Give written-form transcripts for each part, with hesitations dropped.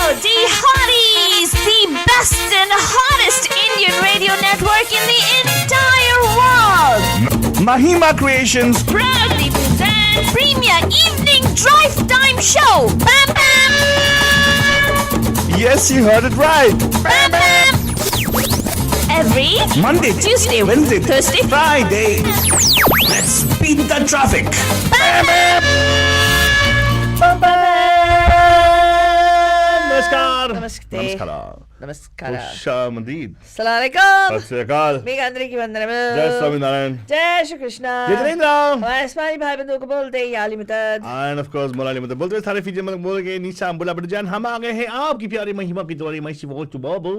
Howdy Hotties, the best and hottest Indian radio network in the entire world. Mahima Creations Proudly present Premier Evening Drive Time Show. Bam Bam! Yes, you heard it right. Bam Bam! Every Monday, Tuesday, Wednesday, Thursday, Friday. Let's beat the traffic. Bam Bam! नमस्कार नमस्ते नमस्कार खुशामदीद अस्सलाम वालेकुम सत श्री अकाल मेघ अंदर की वंदन जय स्वामीनारायण जय श्री कृष्ण जय जिनेंद्र हमारे इस्माइली भाई बंधुओं को बोलते हैं याली मदद एंड ऑफ कोर्स मोलाली मतलब बोलते सारे फीजे मतलब बोल के नीचा बुला बट जान हम आ गए हैं आपकी प्यारी महिमा की द्वारी मैं शिव टू बाबू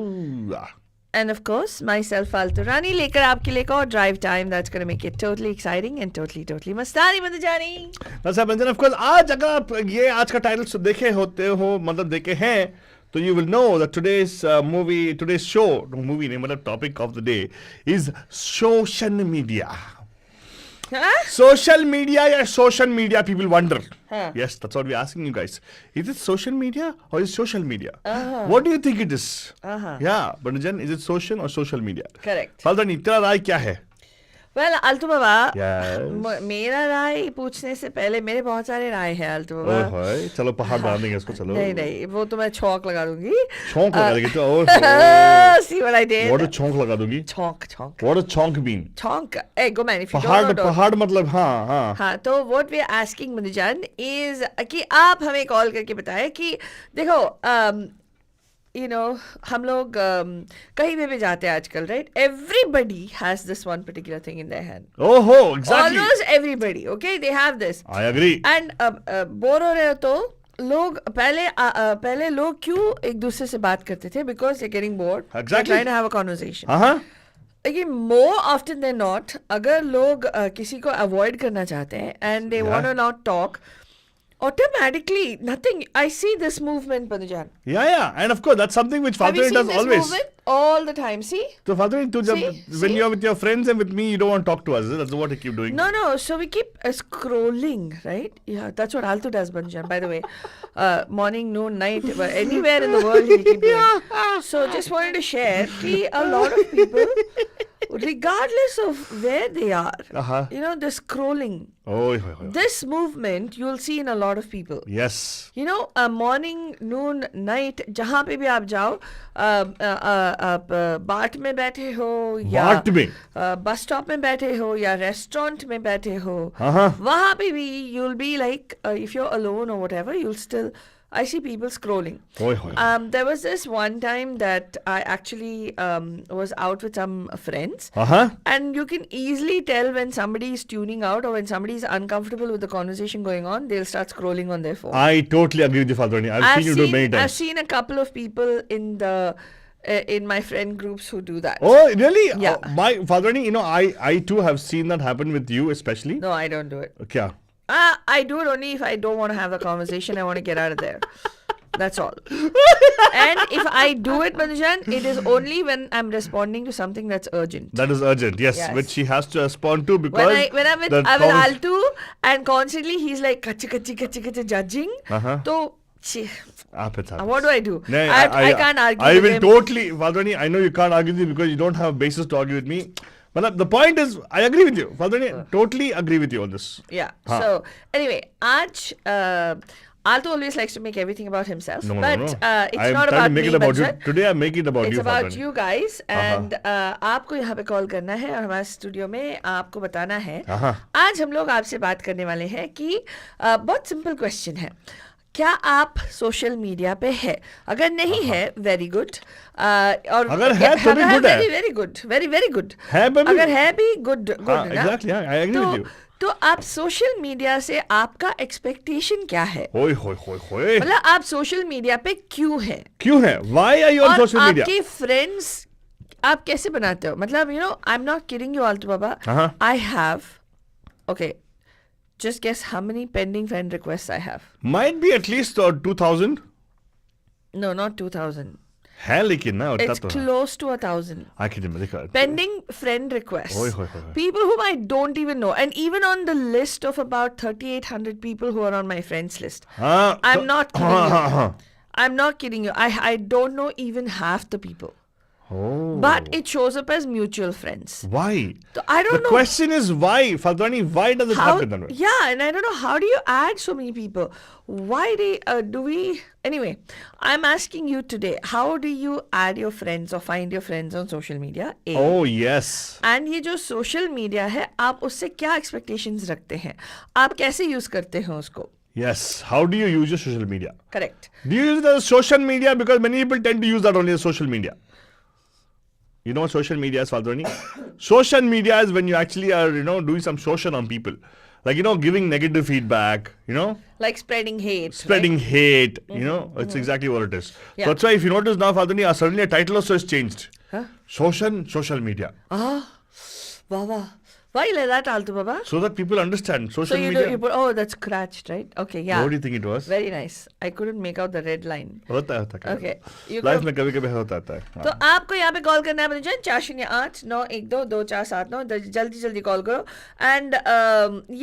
and of course myself फालतू रानी लेकर आपके लिए एक और drive time that's going to make it totally exciting and totally मस्तानी बंद जानी अच्छा बंजन ऑफ कोर्स आज अगर आप ये आज का टाइटल देखे होते हो मतलब देखे हैं तो you will know that today's show movie name मतलब topic of the day is Shoshan Media. Social media या social media people wonder. Yes, that's what we're asking you guys. Is it social media or is it social media? What do you think it is? Yeah, Banajan, is it social or social media? Correct. फाल्तनी तेरा राय क्या है? well अल्तु बाबा Yes. मेरा राय पूछने से पहले मेरे बहुत सारे राय हैं अल्तु बाबा ओए चलो पहाड़ डाल देंगे इसको चलो नहीं वो तो मैं छौंक लगा दूंगी छौंक लगा देंगे तो see what I did what a छौंक लगा दूंगी छौंक what a छौंक mean छौंक go man if you don't know पहाड़ मतलब हाँ तो what we are asking मुनिजान is कि आप हमें कॉल करके बताएं कि देखो हम लोग कहीं पे भी जाते हैं आजकल right everybody has this one particular thing in their hand exactly almost everybody okay they have this I agree and bore हो रहे हो तो लोग पहले लोग क्यों एक दूसरे से बात करते थे because they're getting bored they're trying to have a conversation लेकिन more often than not अगर लोग किसी को avoid करना चाहते हैं and they want to not talk automatically nothing I see this movement Panujan yeah and of course that's something which Father does always movement all the time see so Father when you're with your friends and with me you don't want to talk to us that's what you keep doing no so we keep scrolling right yeah that's what Altu does Panujan by the way morning noon night anywhere in the world he keep doing so just wanted to share कि a lot of people regardless of where they are the scrolling this movement you'll see in a lot of people yes morning noon night जहाँ पे भी आप जाओ आप बाट में बैठे हो या बस स्टॉप में बैठे हो या रेस्टोरेंट में बैठे हो वहाँ पे भी you'll be like if you're alone or whatever you'll still I see people scrolling. There was this one time that I actually was out with some friends. And you can easily tell when somebody is tuning out or when somebody is uncomfortable with the conversation going on, they'll start scrolling on their phone. I totally agree with you, Father. I've seen you do many times. I've seen a couple of people in my friend groups who do that. Oh, really? Yeah. My Father, I too have seen that happen with you especially. No, I don't do it. Kya? I do it only if I don't want to have a conversation. I want to get out of there. That's all. And if I do it, Manjan, it is only when I'm responding to something that's urgent. That is urgent, yes. Which she has to respond to because when I'm with Altu and constantly he's like kachi judging. So what do I do? I can't argue. I will totally, Vadrani, I know you can't argue with me because you don't have a basis to argue with me. But the point is, I agree with you. Vadrani, totally agree with you on this. Yeah. So anyway, Altu always likes to make everything about himself. No. It's not about me. Today I'm making it about you. It's about you guys. And आपको यहाँ पे call करना है और हमारे studio में आपको बताना है. आज हम लोग आपसे बात करने वाले हैं कि बहुत सिंपल क्वेश्चन है. क्या आप सोशल मीडिया पे है? अगर नहीं है वेरी गुड और अगर है तो भी गुड है. Very good very good. अगर है भी good exactly I agree with you. तो आप सोशल मीडिया से आपका एक्सपेक्टेशन क्या है? होय मतलब आप सोशल मीडिया पे क्यों है? Why are you on social media? आपके फ्रेंड्स आप कैसे बनाते हो? मतलब I am not kidding you Altu Baba. I have okay just guess how many pending friend requests I have. Might be at least 2,000. No, not 2,000. है लेकिन ना it's close to 1,000 pending friend requests. People whom I don't even know, and even on the list of about 3,800 people who are on my friends list. I'm not kidding you. I'm not kidding you. I don't know even half the people. Oh. But it shows up as mutual friends. Why? So I don't the know. question is why, Faltwani, why does it How, happen that way? yeah, and I don't know, how do you add so many people? Why do we... Anyway, I'm asking you today, how do you add your friends or find your friends on social media? A. Oh, yes. And ये जो social media है, आप उससे क्या expectations रखते हैं? आप कैसे use करते हैं उसको? Yes. How do you use your social media? Correct. Do you use the social media? Because many people tend to use that only as social media. You know what social media is, Faltwani? Social media is when you actually are, doing some social on people. Like, giving negative feedback, Like spreading hate. spreading right? hate, it's exactly what it is. Yeah. So that's why if you notice now, Faltwani, suddenly a title also has changed. Huh? Social media. Wow. Why like that, Altu Baba? So that people understand social So you media. do, you put, oh, that's scratched, right? Okay, yeah. What do you think it was? Very nice. I couldn't make out the red line. होता है क्या? Okay. You life go. में कभी कभी होता है तो आपको यहाँ पे कॉल करना है अपने जन 408-912-2479 जल्दी कॉल करो एंड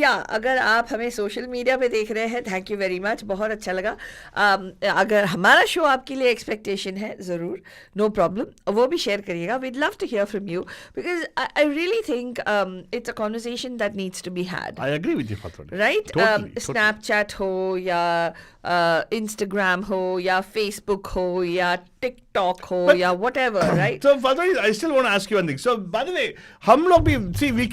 या अगर आप हमें सोशल मीडिया पे देख रहे हैं थैंक यू वेरी मच बहुत अच्छा लगा अगर हमारा शो आपके लिए एक्सपेक्टेशन है ज़रूर नो प्रॉब्लम वो भी शेयर करिएगा we'd love to hear from you because I really think it's a conversation that needs to be had. I agree with you, Fatwani. Right? Totally. Snapchat हो या Instagram हो या Facebook हो या TikTok हो या whatever, right? So, Fatwani, I still want to ask you one thing. So, by the way, हम लोग भी see we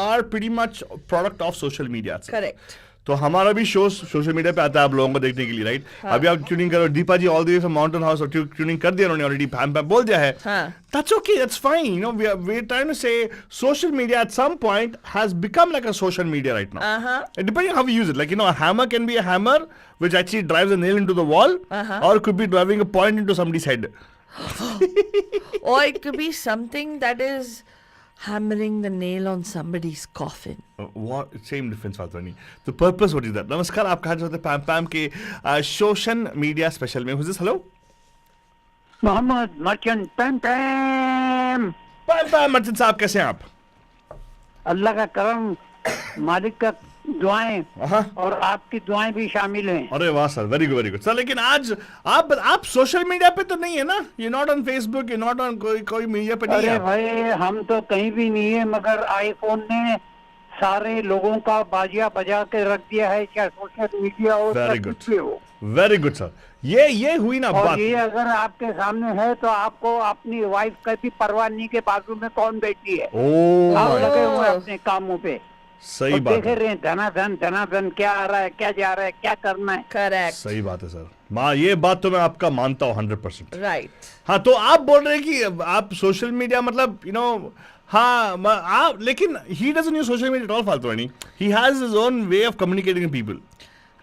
are pretty much product of social media. Correct. तो हमारा भी शो सोशल मीडिया पे आता है आप लोगों को देखने के लिए राइट अभी आप ट्यूनिंग करो Deepa ji all the way from mountain house और ट्यूनिंग कर दिया उन्होंने ऑलरेडी पैम बोल दिया है that's okay that's fine we are trying to say social media at some point has become like a social media right now depending how you use it like a hammer can be a hammer which actually drives a nail into the wall or could be driving a point into somebody's head or it could be something that is hammering the nail on somebody's coffin. What same difference, Fatwani? The purpose, what is that? नमस्कार आप कहाँ जाते पैम पैम के शोशन media special में who's this? Hello? Mohammad Merchant Pam Merchant साहब कैसे हैं आप? अल्लाह का करम मालिक का दुआएं और आपकी दुआएं भी शामिल हैं. अरे वाह सर वेरी गुड सर लेकिन आज आप सोशल मीडिया पे तो नहीं है ना you not on Facebook you not on कोई मीडिया पे नहीं है. अरे भाई हम तो कहीं भी नहीं है मगर आईफोन ने सारे लोगों का बाजिया बजा के रख दिया है चाहे सोशल मीडिया हो वेरी गुड सर ये हुई ना और बात. ये अगर आपके सामने है तो आपको अपनी वाइफ का भी परवाह नहीं के बाजू में कौन बैठी है. आप लगे हुए अपने कामों पे सही बात देख रहे हैं धनाधन क्या आ रहा है क्या जा रहा है क्या करना है. करेक्ट सही बात है सर माँ ये बात तो मैं आपका मानता हूँ 100%. राइट हाँ तो आप बोल रहे हैं कि आप सोशल मीडिया मतलब हाँ आप लेकिन he doesn't use social media at all Faltwani. He has his own way of communicating with people.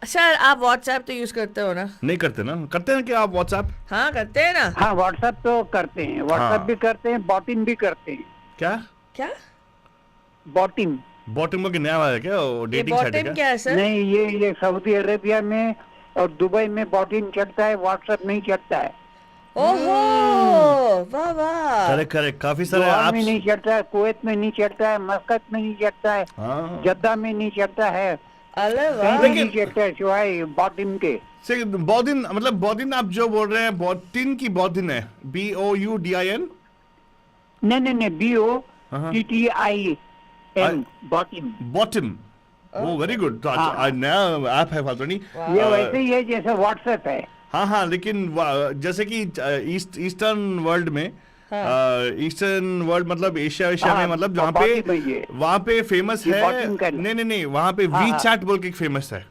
Sir आप व्हाट्सएप तो यूज करते हो ना? नहीं करते ना करते हैं क्या आप व्हाट्सएप? हाँ करते हैं ना. हाँ व्हाट्सएप तो करते हैं व्हाट्सएप भी करते हैं बॉटिम भी करते हैं. क्या बॉटिम को नया वाला है क्या वो डेटिंग साइट है क्या है सर? नहीं ये सऊदी अरेबिया में और दुबई में बॉटिम चलता है व्हाट्सएप नहीं चलता है. ओहो वाह करेक्ट काफी सारे दुबई आप में नहीं चलता है कुवैत में नहीं चलता है मस्कत में नहीं चलता है जद्दा में नहीं चलता है कहीं नहीं चलता है सिवाय बॉटिम के. बॉदिन मतलब बॉदिन आप जो बोल रहे हैं बॉटिन की बॉदिन है BOUDIN नहीं BOTTIN बॉटम वो वेरी गुड तो नया ऐप है फाल्तोनी ये वैसे ही है जैसे व्हाट्सएप है. हाँ लेकिन जैसे कि ईस्टर्न वर्ल्ड में ईस्टर्न वर्ल्ड मतलब एशिया में मतलब जहाँ पे वहाँ पे फेमस है नहीं वहाँ पे वी चैट बोल के फेमस है.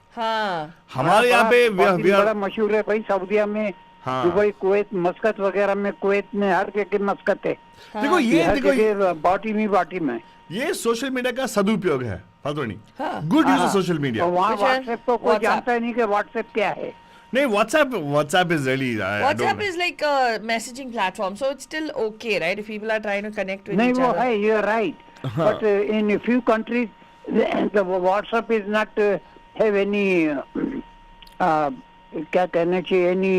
हमारे यहाँ पे बड़ा मशहूर है भाई सऊदीया में दुबई कुवैत मस्कत वगैरह में कुवैत में हर जगह मस्कत है. देखो ये बॉटिम है ये सोशल मीडिया का सदुपयोग है फाल्तोनी good use of social media. वहाँ व्हाट्सएप को कोई जानता नहीं कि व्हाट्सएप क्या है. नहीं WhatsApp is really WhatsApp is like a messaging platform so it's still okay right if people are trying to connect with नहीं each वो other. है you're right but in a few countries the WhatsApp is not have any क्या कहना चाहिए any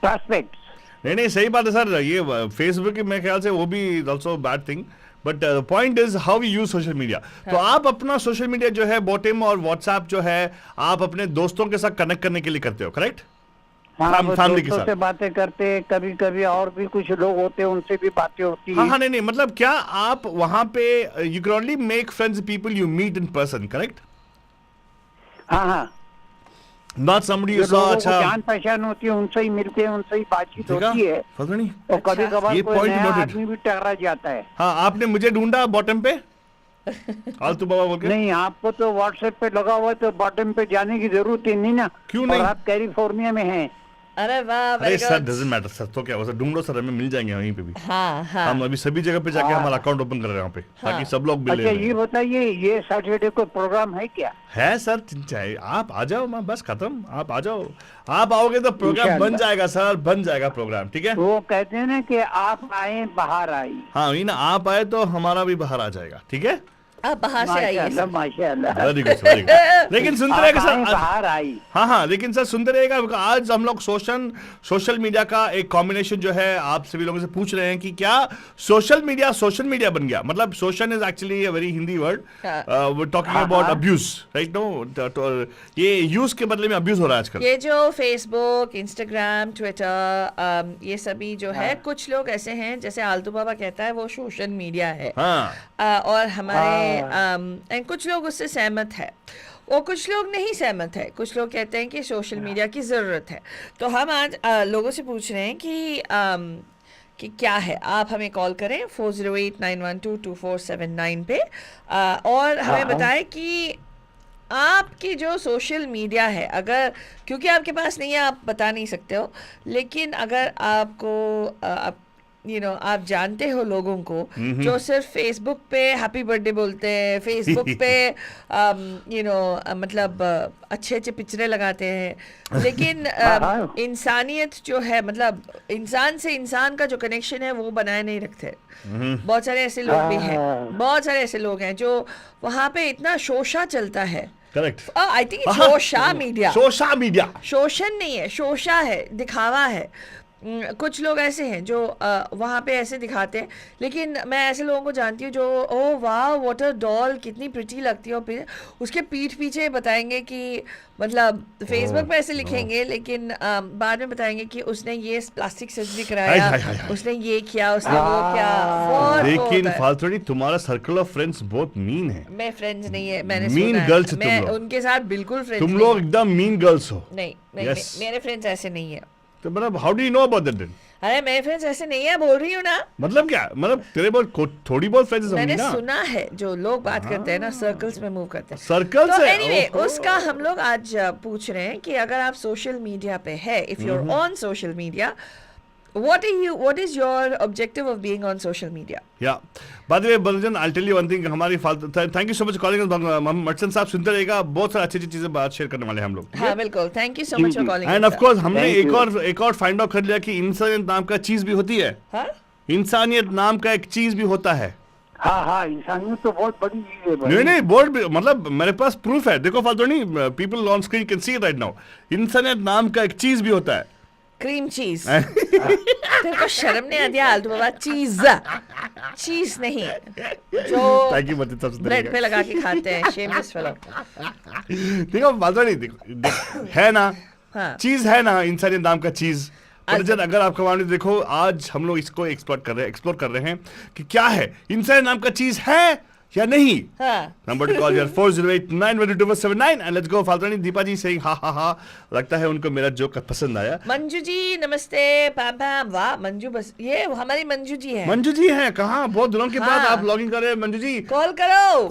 prospects. नहीं सही बात है सर ये फेसबुक की मेरे ख्याल से वो भी also bad thing but point is how we use social media. तो आप अपना सोशल मीडिया जो है बॉटम और व्हाट्सएप जो है आप अपने दोस्तों के साथ कनेक्ट करने के लिए करते हो करेक्ट? हाँ, वो फैमिली के दोस्तों से साथ। बातें करते, कभी कभी और भी कुछ लोग होते हैं उनसे भी बातें होती हाँ है। हाँ, नहीं मतलब क्या आप वहां पे you can only make friends people you meet in person, correct? हाँ हाँ, नॉट समबडी यू जो सॉ। लोगों को अच्छा, जान पहचान होती है उनसे ही मिलते हैं, उनसे ही बातचीत देखा होती है। पता नहीं। और कभी अच्छा, कभार ये कोई point नया noted। आदमी भी टकरा जाता है। हाँ, आपने मुझे ढूंढा बॉटम पे आलतू बाबा बोल के। नहीं, आपको तो व्हाट्सएप पे लगा हुआ है, तो बॉटम पे जाने की जरूरत ही नहीं ना। क्यों और नहीं? आप कैलिफोर्निया में हैं। अरे वाह, अरे very sir, good. Doesn't matter sir, तो क्या हुआ सर, ढूंढो सर, हमें मिल जाएंगे वहीं पे भी। हाँ हाँ। हम अभी सभी जगह पे जाके हमारा अकाउंट ओपन कर रहे हैं वहाँ पे, ताकि सब लोग मिले अच्छा, रहे। ये बताइए, ये सैटरडे को प्रोग्राम है क्या? है सर, चाहे आप आ जाओ, मैं बस खत्म, आप आ जाओ। आप आओगे तो प्रोग्राम बन इंशाल्लाह। जाएगा सर, बन जाएगा प्रोग्राम, ठीक है? वो कहते हैं ना कि आप आए बाहर आई। हाँ वही ना, आप आए तो हमारा भी बाहर आ जाएगा, ठीक है? आप बाहर से आइए माशाल्लाह सर। माशाल्लाह। Very good, very good. लेकिन सुनते आप रहेगा आए सर। बाहर आई। हाँ हाँ, लेकिन सर सुनते रहेगा, आज हम लोग सोशल मीडिया का एक कॉम्बिनेशन जो है, आप सभी लोगों से पूछ रहे हैं कि क्या सोशल मीडिया बन गया? मतलब social is actually a very Hindi word, we talking about abuse, right? No, ये यूज के बदले में अब्यूज हो रहा है आजकल। ये जो फेसबुक, इंस्टाग्राम, ट्विटर, ये सभी जो है, कुछ लोग ऐसे हैं, जैसे आलतू बाबा कहता है, वो सोशल मीडिया है। हाँ, और हमारे and कुछ लोग उससे सहमत है और कुछ लोग नहीं सहमत है। कुछ लोग कहते हैं कि सोशल मीडिया की ज़रूरत है। तो हम आज लोगों से पूछ रहे हैं कि क्या है। आप हमें कॉल करें 4089122479 पे, और हमें बताएं कि आपकी जो सोशल मीडिया है, अगर, क्योंकि आपके पास नहीं है आप बता नहीं सकते हो, लेकिन अगर आपको आप जानते हो लोगों को जो सिर्फ फेसबुक पे हैप्पी बर्थडे बोलते हैं, फेसबुक पे मतलब अच्छे अच्छे पिक्चरें लगाते हैं, लेकिन इंसानियत जो है, मतलब इंसान से इंसान का जो कनेक्शन है वो बनाए नहीं रखते। बहुत सारे ऐसे लोग भी हैं, बहुत सारे ऐसे लोग हैं जो वहाँ पे इतना शोशा चलता है। Correct. I think Shosha media, शोषण नहीं है, शोशा है, दिखावा है। कुछ लोग ऐसे हैं जो वहाँ पे ऐसे दिखाते हैं, लेकिन मैं ऐसे लोगों को जानती हूँ जो ओ वाह व्हाट अ डॉल, कितनी प्रिटी लगती है, और फिर उसके पीठ पीछे बताएंगे कि, मतलब फेसबुक पे ऐसे लिखेंगे, लेकिन बाद में बताएंगे कि उसने ये प्लास्टिक सर्जरी कराया, उसने ये किया, उसने वो किया। लेकिन फालतू, तुम्हारा सर्कल ऑफ फ्रेंड्स बहुत मीन है। मैं फ्रेंड्स नहीं है, मैंने मीन सुना गर्ल्स है, मैं उनके साथ बिल्कुल फ्रेंड्स तुम लोग एकदम मीन गर्ल्स हो। नहीं, मेरे फ्रेंड्स ऐसे नहीं है। तो मतलब how do you know about that? अरे मेरे फ्रेंड्स ऐसे नहीं है, बोल रही हूँ ना। मतलब क्या, मतलब तेरे बहुत थोड़ी बहुत फ्रेंड्स होंगी ना? मैंने सुना है, जो लोग बात करते हैं ना, सर्कल्स में मूव करते हैं, सर्कल तो से। एनीवे उसका हम लोग आज पूछ रहे हैं कि अगर आप सोशल मीडिया पे है, if you are on social media, what is your objective of being on social media? Yeah. By the way, Baljan, I'll tell you one thing. हमारी फालतू, thank you so much for calling us. Merchant साहब सुनते रहेगा, बहुत सारी अच्छी अच्छी चीजें बात शेयर करने वाले हैं हम लोग। हाँ बिल्कुल, thank you so much for calling. End of course हमने एक और फाइंड आउट कर लिया कि इंसानियत नाम का चीज भी होती है। हाँ? इंसानियत नाम का एक चीज भी होता है। हाँ हाँ, इंसानियत तो बहुत बड़ी चीज है भाई। नहीं बोर्ड, मतलब मेरे पास प्रूफ है, देखो फालतू नहीं, people on screen can see it right now. इंसानियत नाम का एक चीज भी होता है। Cream cheese. तेरे को शर्म नहीं आती आलतू बाबा? चीज नहीं, जो ब्रेड पे लगा के खाते हैं, शेमलेस फेलो। देखो फालतू नहीं, देखो है ना, चीज है ना, इंसानियत नाम का चीज। अगर आपका मान लीजिए, देखो आज हम लोग इसको एक्सप्लोर कर रहे हैं कि क्या है, इंसानियत नाम का चीज है या नहीं। नंबर टू कॉल यार 4089122479 एंड लेट्स गो। फालतू दीपा जी सेइंग हा, लगता है उनको मेरा जोक पसंद आया। मंजू जी नमस्ते। पाम वाह मंजू, बस ये हमारी मंजू जी है। मंजू जी हैं कहाँ, बहुत दिनों के बाद आप लॉगिन कर रहे हैं मंजू जी। कॉल करो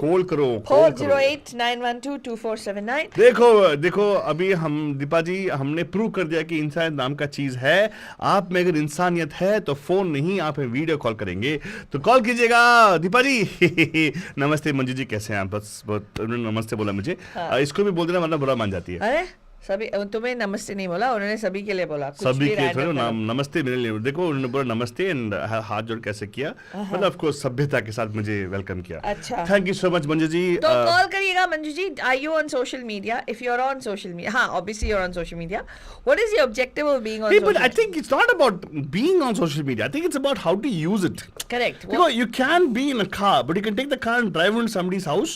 4089122479। देखो अभी हम दीपा जी हमने प्रूव कर दिया कि इंसानियत नाम का चीज है। आप में अगर इंसानियत है तो फोन नहीं, आप वीडियो कॉल करेंगे तो कॉल कीजिएगा दीपा जी। नमस्ते मंजू जी, कैसे हैं आप? बस बहुत नमस्ते बोला मुझे। इसको भी बोल देना वरना बुरा मान जाती है। अरे सभी, तुम्हें नमस्ते नहीं बोला उन्होंने, सभी के लिए बोला। सभी के लिए नमस्ते मेरे लिए। देखो उन्होंने बोला नमस्ते एंड हाथ जोड़ कैसे किया, मतलब ऑफ कोर्स सभ्यता के साथ मुझे वेलकम किया। अच्छा, thank you so much Manju ji. तो कॉल करिएगा Manju ji. Are you on social media? If you are on social media, हाँ obviously you are on social media, what is your objective of being on social media? But I think it's not about being on social media, I think it's about how to use it. Correct. Because you can be in a car, but you can take the car and drive into somebody's house.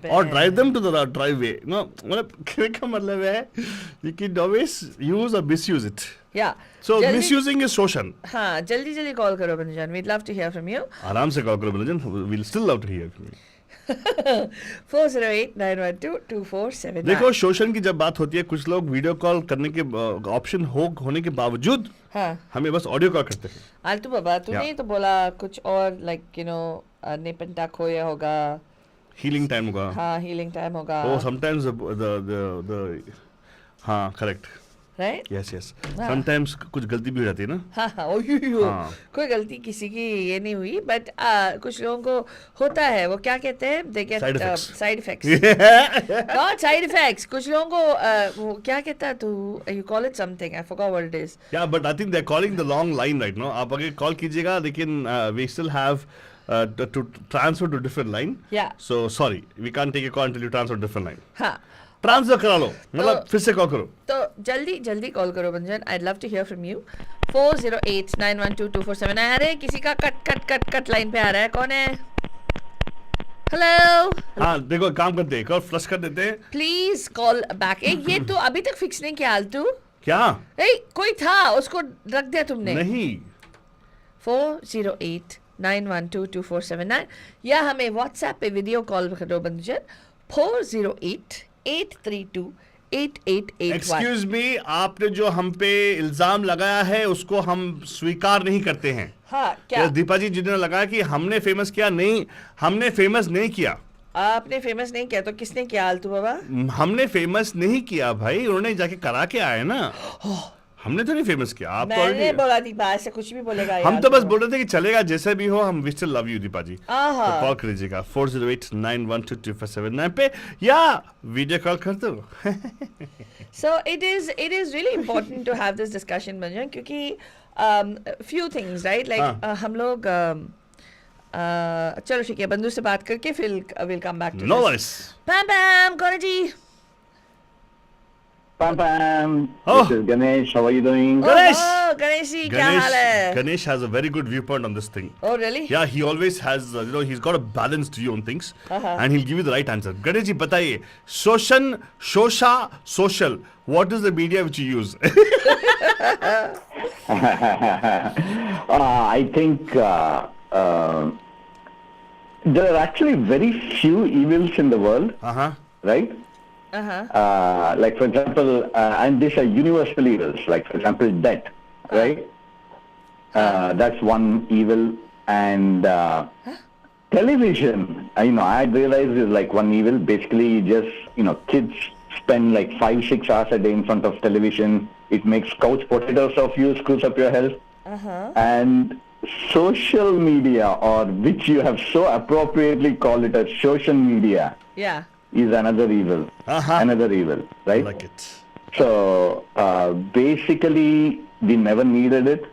or drive them to the driveway. No, मतलब कहने का मतलब है you can always use or misuse it. Yeah. So misusing is Shoshan. हाँ, जल्दी call करो बंजन. We'd love to hear from you. आराम से call करो बंजन. We'll still love to hear from you. 408-912-2479. देखो शोषण की जब बात होती है कुछ लोग वीडियो कॉल करने के ऑप्शन होने के बावजूद हमें बस ऑडियो कॉल करते हैं. आलतू बाबा तूने तो बोला कुछ और लाइक निपंटा खोया होगा. हीलिंग टाइम होगा. हाँ हीलिंग टाइम होगा. Oh, sometimes the हाँ correct. Right? Yes. Sometimes कुछ गलती भी हो जाती है ना. हाँ. कोई गलती किसी की ये नहीं हुई बट कुछ लोगों को होता है वो क्या कहते हैं they get side effects. Not side effects. कुछ लोगों को वो क्या कहता है तू you call it something I forgot what it is. Yeah, but I think they're calling the long line right now. आप अगर कॉल कीजिएगा लेकिन we still have to transfer to different line. Yeah. So sorry, we can't take a call until you transfer to different line. हाँ. Transfer करा लो मतलब फिर से call करो. तो जल्दी कॉल करो बंजन. I'd love to hear from you. 408-912-2479. अरे किसी का कट लाइन पे आ रहा है. कौन है? हेलो. हाँ देखो काम करते हैं कॉल फ्लश कर देते हैं. Please call back. ये तो अभी तक फिक्स नहीं किया आलतू. क्या? कोई था उसको रख दिया तुमने. नहीं. 408-912-2479 या हमें व्हाट्सएप पे वीडियो कॉल करो बंजन. 408-832-8881. एक्सक्यूज मी आपने जो हम पे इल्जाम लगाया है उसको हम स्वीकार नहीं करते हैं. हाँ क्या? दीपा जी जिन्होंने लगाया कि हमने फेमस किया. नहीं हमने फेमस नहीं किया. आपने फेमस नहीं किया तो किसने किया आलतू बाबा? हमने फेमस नहीं किया भाई. उन्होंने जाके करा के आए ना. हमने तो नहीं फेमस किया. आप मैंने बोला दीपा से कुछ भी बोलेगा. हम तो बस बोल रहे थे कि चलेगा जैसे भी हो. हम we still love you Deepa ji. तो कॉल कीजिएगा 408-912-2479 पे या वीडियो कॉल कर दो. So it is really important to have this discussion बंजन क्योंकि few things right like हम लोग चलो ठीक है बंधु से बात करके फिर we'll come back to no this. worries. Pam कौन है जी? Pam. Oh. This is Ganesh. How are you doing? Ganesh जी क्या हाल है? Ganesh has a very good viewpoint on this thing. Oh really? Yeah, he always has he's got a balanced view on things and he'll give you the right answer. Ganesh ji बताइए social what is the media which you use? I think there are actually very few evils in the world, right? Like for example, and these are universal evils. Like for example, debt, right? That's one evil, and television. I realize is like one evil. Basically, just kids spend like 5-6 hours a day in front of television. It makes couch potatoes of you, screws up your health, and social media, or which you have so appropriately called it as Shoshan Media. Yeah. Is another evil. Another evil, right? Like it. So basically, we never needed it.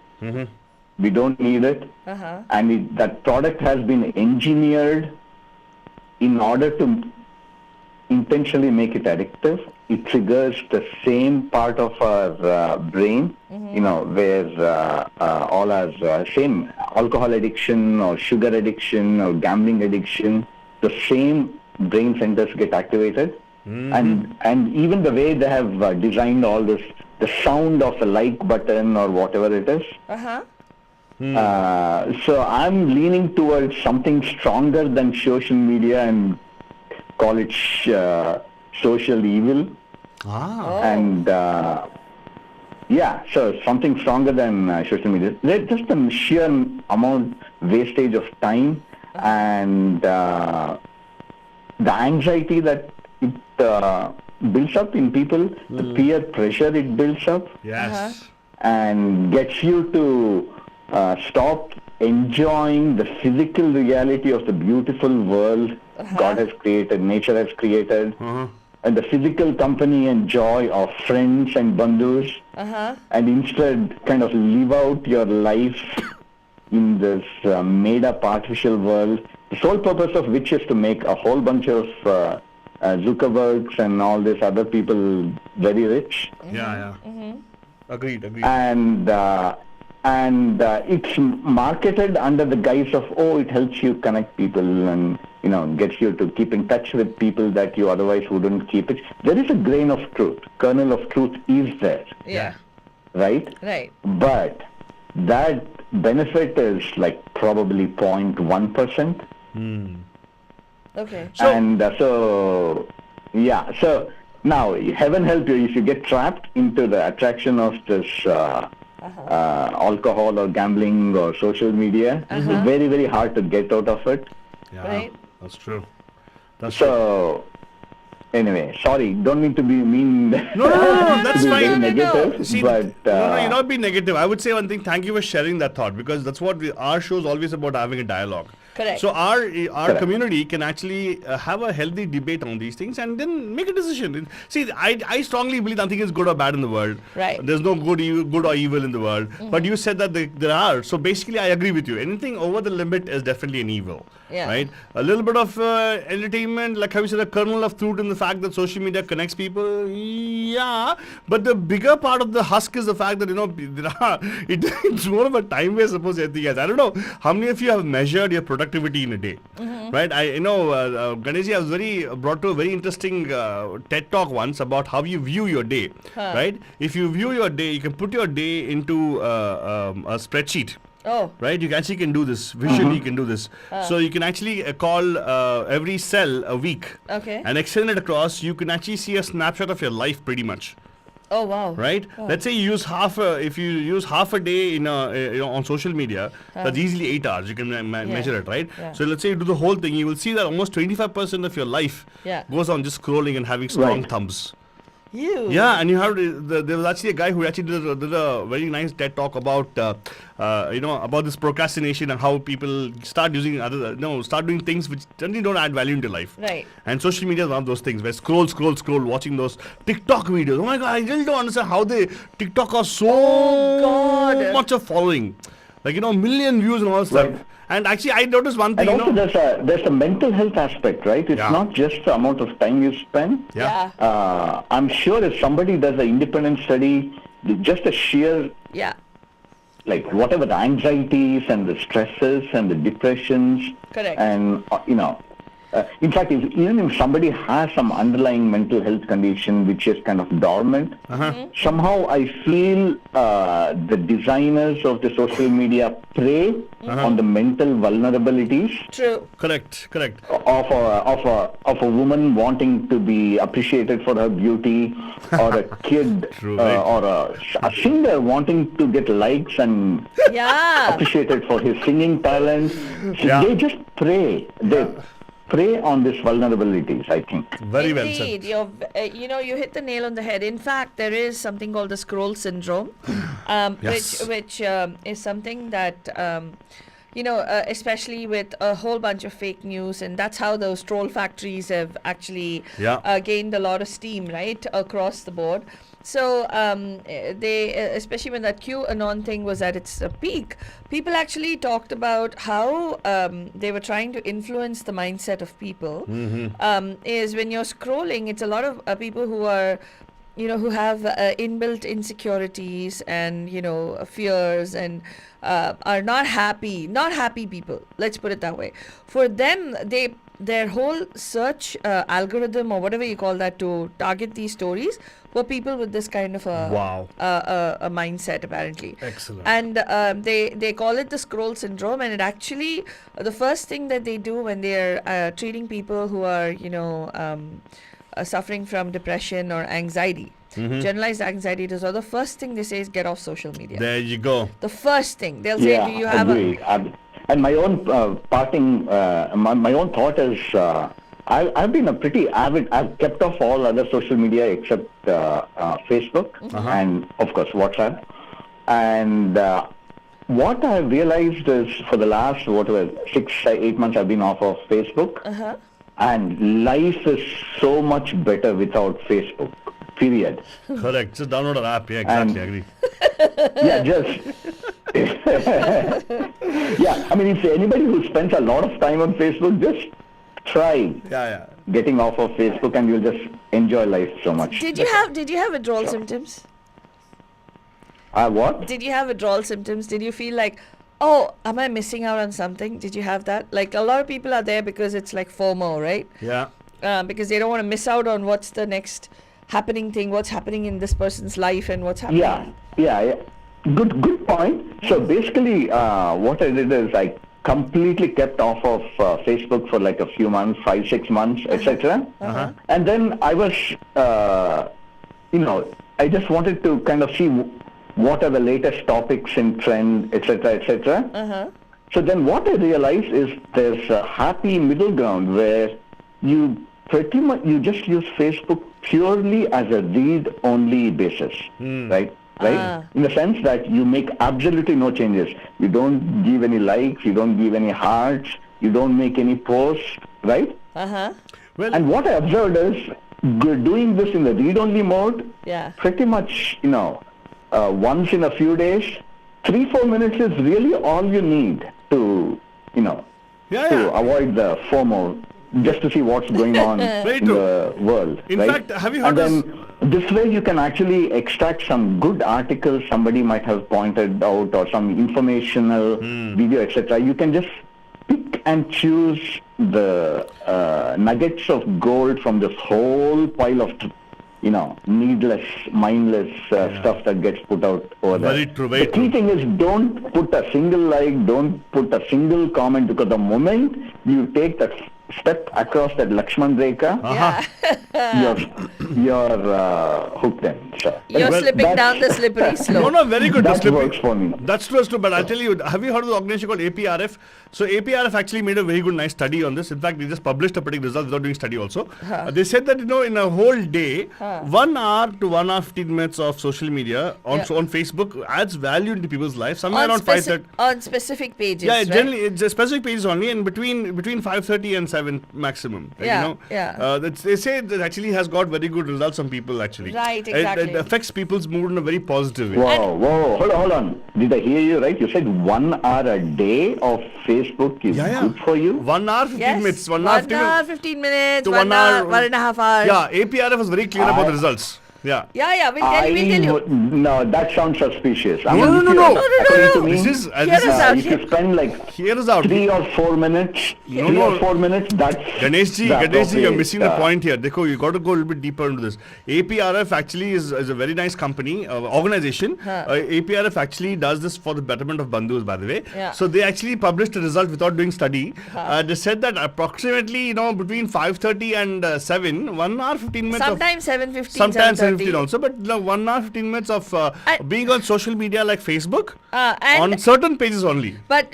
We don't need it, and that product has been engineered in order to intentionally make it addictive. It triggers the same part of our brain, where all our same alcohol addiction or sugar addiction or gambling addiction, the same brain centers get activated, and even the way they have designed all this, the sound of a like button or whatever it is. So I'm leaning towards something stronger than social media and call it social evil. And so something stronger than social media. There's just the sheer amount wastage of time and the anxiety that it builds up in people, the peer pressure it builds up, and gets you to stop enjoying the physical reality of the beautiful world God has created, nature has created, and the physical company and joy of friends and bandhus, and instead kind of live out your life in this made-up artificial world, the sole purpose of which is to make a whole bunch of Zuckerbergs and all these other people very rich. Yeah. Agreed. and it's marketed under the guise of, oh, it helps you connect people and, gets you to keep in touch with people that you otherwise wouldn't keep it. There is a grain of truth, kernel of truth is there. Yeah. Right? Right. But that benefit is like probably 0.1%. Okay. So now, heaven help you if you get trapped into the attraction of this alcohol or gambling or social media. It's very, very hard to get out of it. Yeah, Right. that's true. So, anyway, sorry, don't mean to be mean. No, that's to be fine. very No. negative, See, but you're not being negative. I would say one thing. Thank you for sharing that thought, because that's what our show is always about, having a dialogue. Correct. So our Correct. community can actually have a healthy debate on these things and then make a decision. See, I strongly believe nothing is good or bad in the world. Right. There's no good or evil in the world. But you said that there are. So basically, I agree with you. Anything over the limit is definitely an evil. Yeah. Right. A little bit of entertainment, like how you said, a kernel of truth in the fact that social media connects people. Yeah. But the bigger part of the husk is the fact that it's more of a time waste. Suppose I don't know how many of you have measured your productivity in a day, right? Ganesh, I was brought to a very interesting TED talk once about how you view your day, right? If you view your day, you can put your day into a spreadsheet. Oh. Right, you actually can do this visually. You can do this, so you can actually call every cell a week, Okay. and extend it across. You can actually see a snapshot of your life, pretty much. Oh, wow. Right. Let's say you use if you use half a day on social media, that's easily 8 hours. You can measure it, right? Yeah. So let's say you do the whole thing, you will see that almost 25% of your life goes on just scrolling and having strong thumbs. Yeah, and you have there was actually a guy who actually did a very nice TED talk about about this procrastination and how people start doing things which generally don't add value into life. Right. And social media is one of those things where scroll, watching those TikTok videos. Oh my God, I really don't understand how TikTok are so much of following, like million views and all that stuff. And actually, I noticed one thing. And also, there's a mental health aspect, right? It's not just the amount of time you spend. Yeah. I'm sure if somebody does an independent study, just the sheer, like whatever the anxieties and the stresses and the depressions, Correct. and in fact, even if somebody has some underlying mental health condition which is kind of dormant, somehow I feel the designers of the social media prey on the mental vulnerabilities. True. Correct. Of a woman wanting to be appreciated for her beauty, or a kid, or a singer wanting to get likes and appreciated for his singing talent. So they just prey. They prey on these vulnerabilities, I think. Very well said. Indeed, you hit the nail on the head. In fact, there is something called the scroll syndrome, which is something that especially with a whole bunch of fake news, and that's how those troll factories have actually gained a lot of steam, right, across the board. So they, especially when that QAnon thing was at its peak, people actually talked about how they were trying to influence the mindset of people. Is when you're scrolling, it's a lot of people who are, who have inbuilt insecurities and fears and are not happy people. Let's put it that way. For them, their whole search algorithm or whatever you call that to target these stories were people with this kind of a mindset, apparently. Excellent. And they call it the scroll syndrome, and it actually the first thing that they do when they're treating people who are suffering from depression or anxiety, generalized anxiety disorder, the first thing they say is get off social media. There you go. The first thing they'll say, do you have agreed. And my own my own thought is, I've been a pretty avid. I've kept off all other social media except Facebook and of course WhatsApp. And what I've realized is, for the last 6-8 months, I've been off of Facebook, and life is so much better without Facebook. Period. Correct. Just download an app. Yeah, exactly. Agree. I mean, if anybody who spends a lot of time on Facebook, just try getting off of Facebook, and you'll just enjoy life so much. Did you have withdrawal symptoms? What? Did you have withdrawal symptoms? Did you feel like, oh, am I missing out on something? Did you have that? Like a lot of people are there because it's like FOMO, right? Yeah. Because they don't want to miss out on what's the next happening thing, what's happening in this person's life, and what's happening. Yeah. Good point. So basically, what I did is I completely kept off of Facebook for like a few months, 5-6 months, etc. And then I was, I just wanted to kind of see what are the latest topics in trend, etc., etc. So then what I realized is there's a happy middle ground where you pretty much you just use Facebook purely as a read-only basis, right? In the sense that you make absolutely no changes. You don't give any likes, you don't give any hearts, you don't make any posts, right? Well, And what I observed is doing this in the read-only mode, pretty much, once in a few days, 3-4 minutes is really all you need to, to avoid the FOMO, just to see what's going on in the world. In fact, have you heard This way you can actually extract some good articles somebody might have pointed out or some informational video, etc. You can just pick and choose the nuggets of gold from this whole pile of, needless, mindless stuff that gets put out over there. Very true, The key thing is don't put a single like, don't put a single comment, because the moment you take that step across that Lakshman Rekha, you're hooked in. So You're slipping down the slippery slope. No, very good. That works for me. That's true, but I'll tell you, have you heard of the organization called APRF? So APRF actually made a very good, nice study on this. In fact, they just published a particular result without doing study also. They said that, in a whole day, 1 hour to 1 hour 15 minutes of social media on Facebook adds value into people's lives. Somewhere around 5:30. On specific pages, Yeah, right? generally it's a specific pages only, and between 5:30 and 7 maximum. They say that actually has got very good results on people actually. Right, exactly. It affects people's mood in a very positive way. Whoa, hold on. Did I hear you right? You said 1 hour a day of Facebook is good for you? 1 hour 15 minutes. 1 hour 15 minutes. To 1 hour, 1.5 hours. Yeah, APRF was very clear about the results. Yeah. We'll tell you. No, that sounds suspicious. No. According to me, This is if you spend like Hear us out. 3 or 4 minutes, 3 or 4 minutes, that's Ganesh ji, you're missing the point here. Dekho, you got to go a little bit deeper into this. APRF actually is a very nice company, organization. APRF actually does this for the betterment of bandhus, by the way. So they actually published the result without doing study. They said that approximately, between 5:30 and 7, 1 hour 15 minutes. Sometimes 7:15. Sometimes 7:15 also, but 1 hour 15 minutes of being on social media like Facebook on certain pages only. But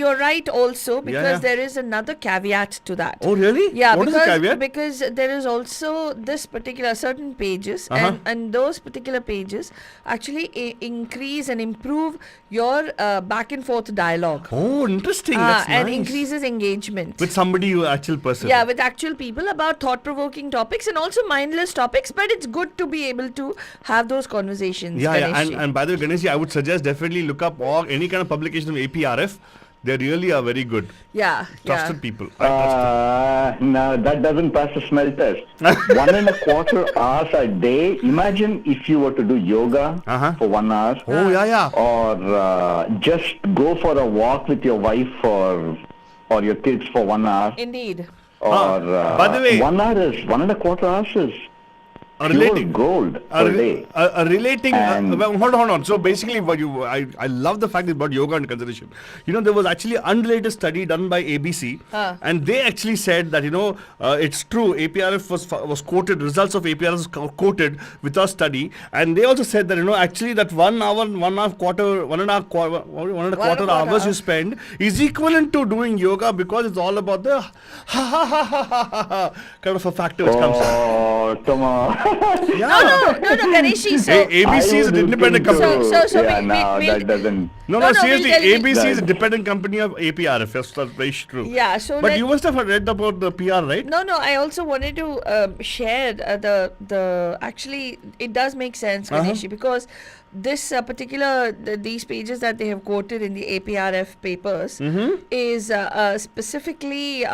you're right also, because there is another caveat to that. Oh really? Yeah, what is the caveat? Because there is also this particular certain pages, and those particular pages actually increase and improve your back and forth dialogue. Oh, interesting. That's and nice. increases engagement With somebody, actual person. Yeah, with actual people about thought-provoking topics and also mindless topics. But it's good to be able to have those conversations. And by the way, Ganesh, I would suggest definitely look up any kind of publication of APRF. They really are very good. Trusted people. No, that doesn't pass the smell test. 1.25 hours a day. Imagine if you were to do yoga for 1 hour. Oh, yeah. Or just go for a walk with your wife or your kids for 1 hour. Indeed. Or by the way, 1 hour is 1.25 hours is pure gold per day. Relating, hold on. So basically, I love the fact that you brought yoga into consideration. There was actually an unrelated study done by ABC, and they actually said that it's true. APRF was quoted. Results of APRF was quoted with our study, and they also said that actually that 1 hour, 1.25 hours you spend is equivalent to doing yoga, because it's all about the kind of a factor which comes in. Oh, come on. No, Ganeshi. So ABC is an independent company. That doesn't. No, seriously, ABC is a dependent company of APRF. That's very true. Yeah, so but you must have read about the PR, right? No. I also wanted to share actually it does make sense, Ganeshi, because this particular these pages that they have quoted in the APRF papers is specifically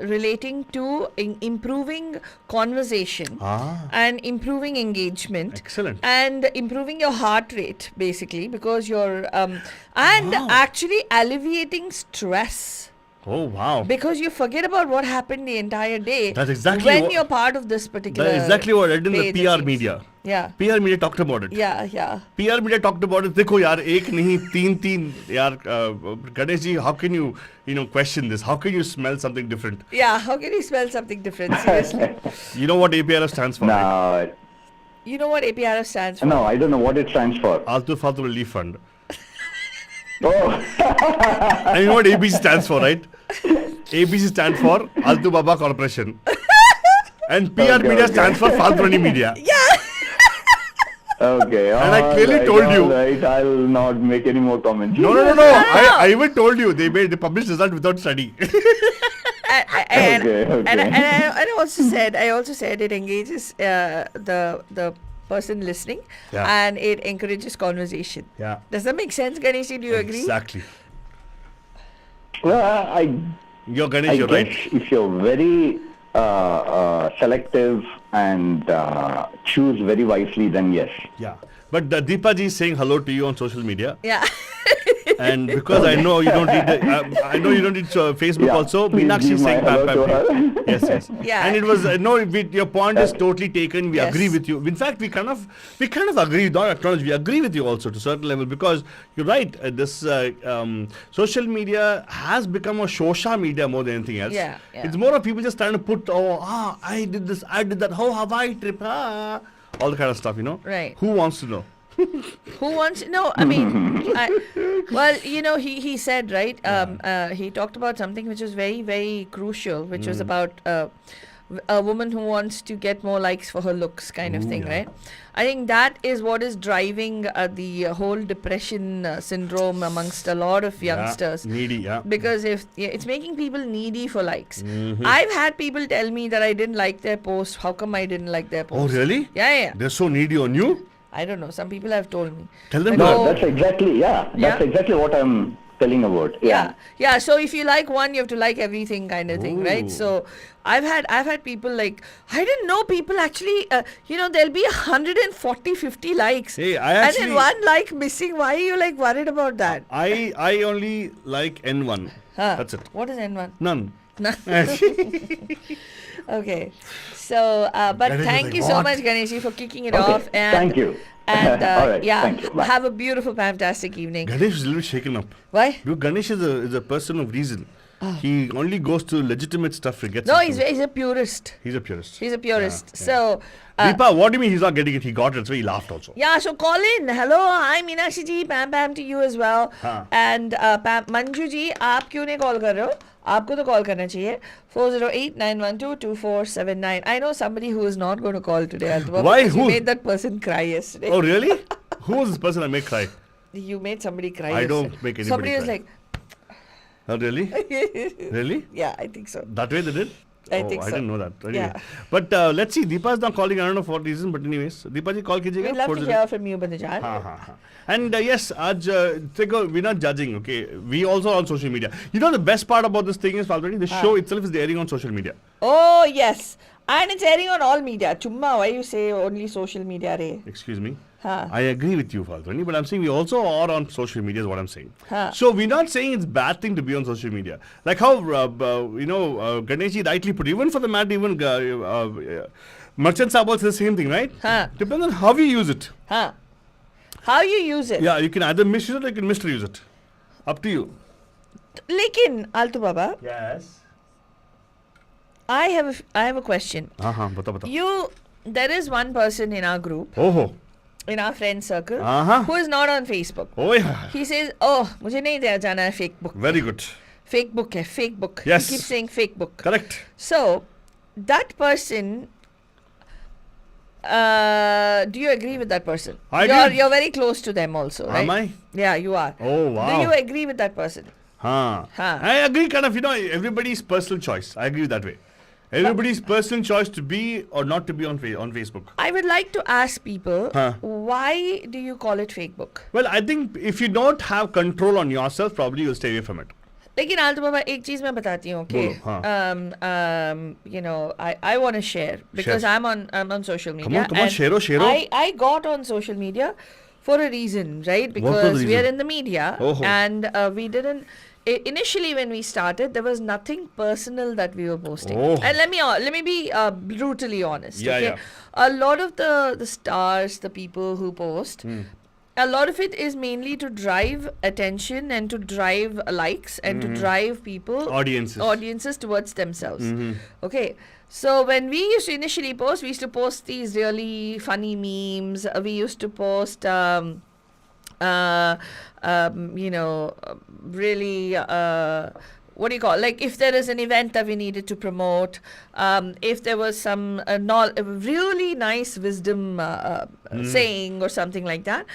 relating to improving conversation and improving engagement. Excellent. And improving your heart rate, basically, because you're and actually alleviating stress. Oh, wow. Because you forget about what happened the entire day. That's exactly when you're part of this particular. That's exactly what I read in the page, PR media. Yeah. PR media talked about it. Yeah. PR media talked about it. देखो यार एक नहीं तीन यार Ganesh ji, how can you question this? How can you smell something different? Yeah, how can you smell something different? Seriously. You know what APRF stands for? No, Right? You know what APRF stands for? no, I don't know what it stands for. Altu Faltu Relief Fund. Oh, And you know what ABC stands for, right? ABC stands for Altu Baba Corporation. And PR media stands for Faltu Media. okay. And I clearly told you. Right, I'll not make any more comments. No. I even told you they published result without study. And Okay. I also said it engages the person listening, and it encourages conversation. Yeah. Does that make sense, Ganesh? Do you agree? Exactly. Well, You're Ganesh, I you're guess right. if you're very selective and choose very wisely, then yes. Yeah. But Deepa ji is saying hello to you on social media. Yeah. And because I know you don't need Facebook Yeah, also. please Meenakshi give is saying my hello pam, to pam, her. pam. Yes. Yeah. And it was your point is totally taken. We Yes. agree with you. In fact, we kind of agree, not acknowledge. We agree with you also to a certain level, because you're right. This social media has become a Shoshan Media more than anything else. Yeah. It's more of people just trying to put I did this, I did that. How Hawaii trip? All the kind of stuff, Right. Who wants to know? Who wants to know? I mean, he said, right? He talked about something which was very, very crucial, which was about a woman who wants to get more likes for her looks, kind of thing, right? I think that is what is driving the whole depression syndrome amongst a lot of youngsters. Needy, yeah. Because it's making people needy for likes. I've had people tell me that I didn't like their post. How come I didn't like their post? Oh, really? Yeah. They're so needy on you? I don't know. Some people have told me. Tell them Like, that. No, that's exactly what I'm telling about. Yeah. So if you like one, you have to like everything, kind of thing, right? Ooh. So I've had people like, I didn't know people actually. There'll be 140, 50 likes. Hey, and then one like missing. Why are you like worried about that? I only like N1. That's it. What is N1? None. Okay. So, but Ganesh is thank like, you so "What?" much, Ganeshi, for kicking it Okay, off. And thank you. And All right, thank you. Bye. have a beautiful, fantastic evening. Ganesh is a little shaken up. Why? Because Ganesh is a person of reason. He only goes to legitimate stuff he gets. No, it from. he's a purist. He's a purist. He's a purist. Yeah. So, Deepa, what do you mean he's not getting it? He got it, so he laughed also. yeah, so call in. Hello, hi Meenakshi ji, Pam to you as well. हाँ. And Manju ji, आप क्यों नहीं call कर रहे हो? आपको तो call करना चाहिए. 408-912-2479. I know somebody who is not going to call today. Although, Why? because you Who? made that person cry yesterday. Oh, really? Who was this person I made cry? You made somebody cry. I don't yesterday. make anybody Somebody was cry. like, Oh, really? Really? yeah, I think so. That way they did? I think I so. didn't know that. Anyway. Yeah. But let's see. Deepa is not calling. I don't know for what reason. But anyways, Deepa ji call कीजिएगा. We'd love to hear from you, Banajan. हाँ. And yes, we're not judging, okay? We also are on social media. You know the best part about this thing is, Falguni, the show itself is airing on social media. Oh, yes. And it's airing on all media. Chumma, why you say only social media, re? Excuse me. Huh. I agree with you, Falguni, but I'm saying we also are on social media is what I'm saying. Huh. So we're not saying it's bad thing to be on social media. Like how, Ganeshi rightly put, even for the matter, even Merchant Sahab says the same thing, right? Huh. Depends on how you use it. Huh. How you use it. Yeah, you can either misuse it or you can misuse it. Up to you. Lekin, Altu Baba, Yes. I have a question. Bata. There is one person in our group, Oh. in our friend circle, Uh-huh. who is not on Facebook. Oh yeah. He says, oh, मुझे नहीं दिया जाना है fake book. Very good. Fake book है, fake book. Yes. He keeps saying fake book. Correct. So, that person, do you agree with that person? I agree. You're very close to them also, right? Am I? Yeah, you are. Oh, wow. Do you agree with that person? Huh. Huh. I agree, kind of, everybody's personal choice. I agree that way. Everybody's personal choice to be or not to be on Facebook. I would like to ask people, Huh. why do you call it fake book? Well, I think if you don't have control on yourself, probably you'll stay away from it. लेकिन आलतू बाबा एक चीज मैं बताती हूँ कि बोलो, हाँ. you know I want to share because Share. I'm on social media. Come on, and share. I got on social media for a reason, right? What was the Because we are reason? in the media Oh. and we didn't. Initially, when we started, there was nothing personal that we were posting. Oh. And let me be brutally honest. Yeah, okay? yeah. A lot of the stars, the people who post. A lot of it is mainly to drive attention and to drive likes and to drive people audiences towards themselves. Okay, so when we used to initially post, we used to post these really funny memes. We used to post really what do you call, like if there is an event that we needed to promote, if there was some really nice wisdom saying or something like that,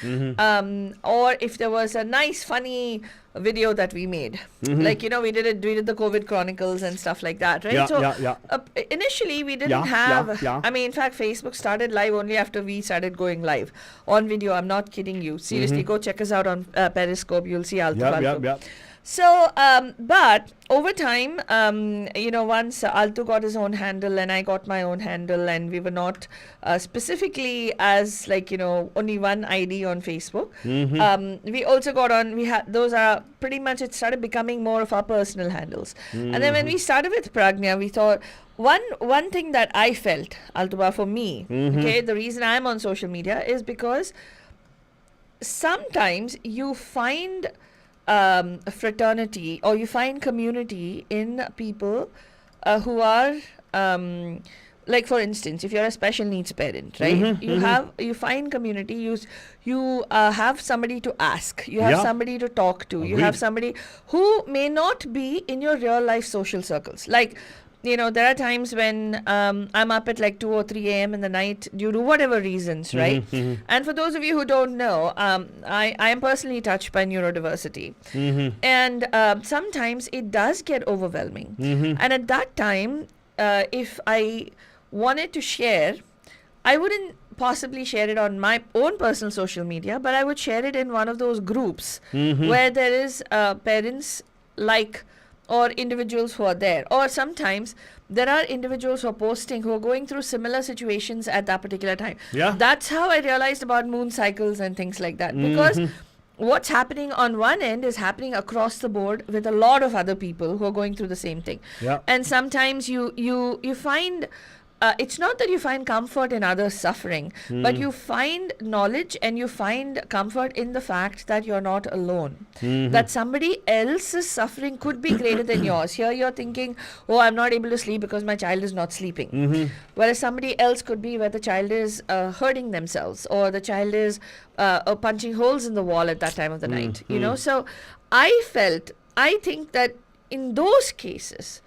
or if there was a nice funny video that we made, like we did the COVID Chronicles and stuff like that, right? Initially we didn't have. I mean, in fact, Facebook started live only after we started going live on video. I'm not kidding you. Seriously, go check us out on Periscope. You'll see Altu. So, but over time, once Altu got his own handle and I got my own handle, and we were not specifically as only one ID on Facebook. We also got on. We had those are pretty much. It started becoming more of our personal handles. And then when we started with Pragnya, we thought one thing that I felt, Altuba, for me, okay, the reason I'm on social media is because sometimes you find a fraternity or you find community in people who are like, for instance, if you're a special needs parent, right? You find community. You have somebody to ask. You have somebody to talk to. You have somebody who may not be in your real life social circles. Like, there are times when I'm up at like 2 or 3 a.m. in the night due to whatever reasons, right? And for those of you who don't know, I am personally touched by neurodiversity. And sometimes it does get overwhelming. And at that time, if I wanted to share, I wouldn't possibly share it on my own personal social media, but I would share it in one of those groups where there is parents like or individuals who are there, or sometimes there are individuals who are posting who are going through similar situations at that particular time. That's how I realized about moon cycles and things like that, because what's happening on one end is happening across the board with a lot of other people who are going through the same thing. And sometimes you find it's not that you find comfort in others' suffering, but you find knowledge and you find comfort in the fact that you're not alone. That somebody else's suffering could be greater than yours. Here you're thinking, oh, I'm not able to sleep because my child is not sleeping. Whereas somebody else could be where the child is hurting themselves, or the child is punching holes in the wall at that time of the night. So I think that in those cases,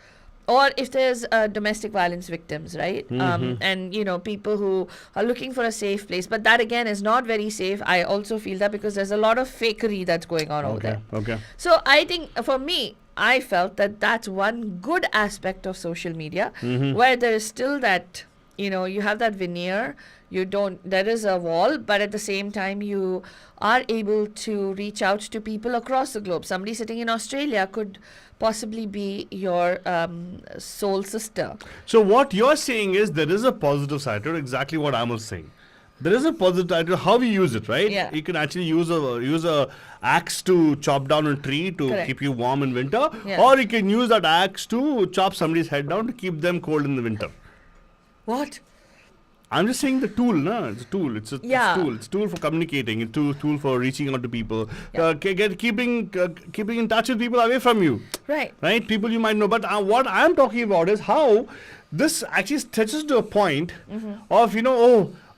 or if there's domestic violence victims, right? And, people who are looking for a safe place. But that, again, is not very safe. I also feel that because there's a lot of fakery that's going on over there. So I think, for me, I felt that that's one good aspect of social media, where there is still that, you have that veneer. There is a wall, but at the same time, you are able to reach out to people across the globe. Somebody sitting in Australia could possibly be your soul sister. So what you're saying is there is a positive side to it, exactly what I was saying. There is a positive side to how we use it, right? You can actually use a axe to chop down a tree to keep you warm in winter, or you can use that axe to chop somebody's head down to keep them cold in the winter. What? I'm just saying the tool, no? It's a tool. It's a tool. It's a tool for communicating. It's a tool for reaching out to people. Keeping in touch with people away from you. Right? People you might know. But what I'm talking about is how this actually stretches to a point of,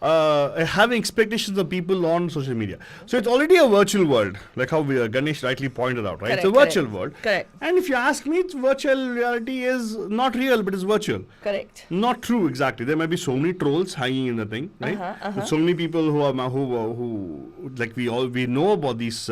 having expectations of people on social media. So it's already a virtual world, like how Ganesh rightly pointed out, right? Correct, It's a virtual world. Correct. And if you ask me, it's virtual reality is not real, but it's virtual. Correct. Not true exactly. There might be so many trolls hanging in the thing, right? There's so many people who like we know about these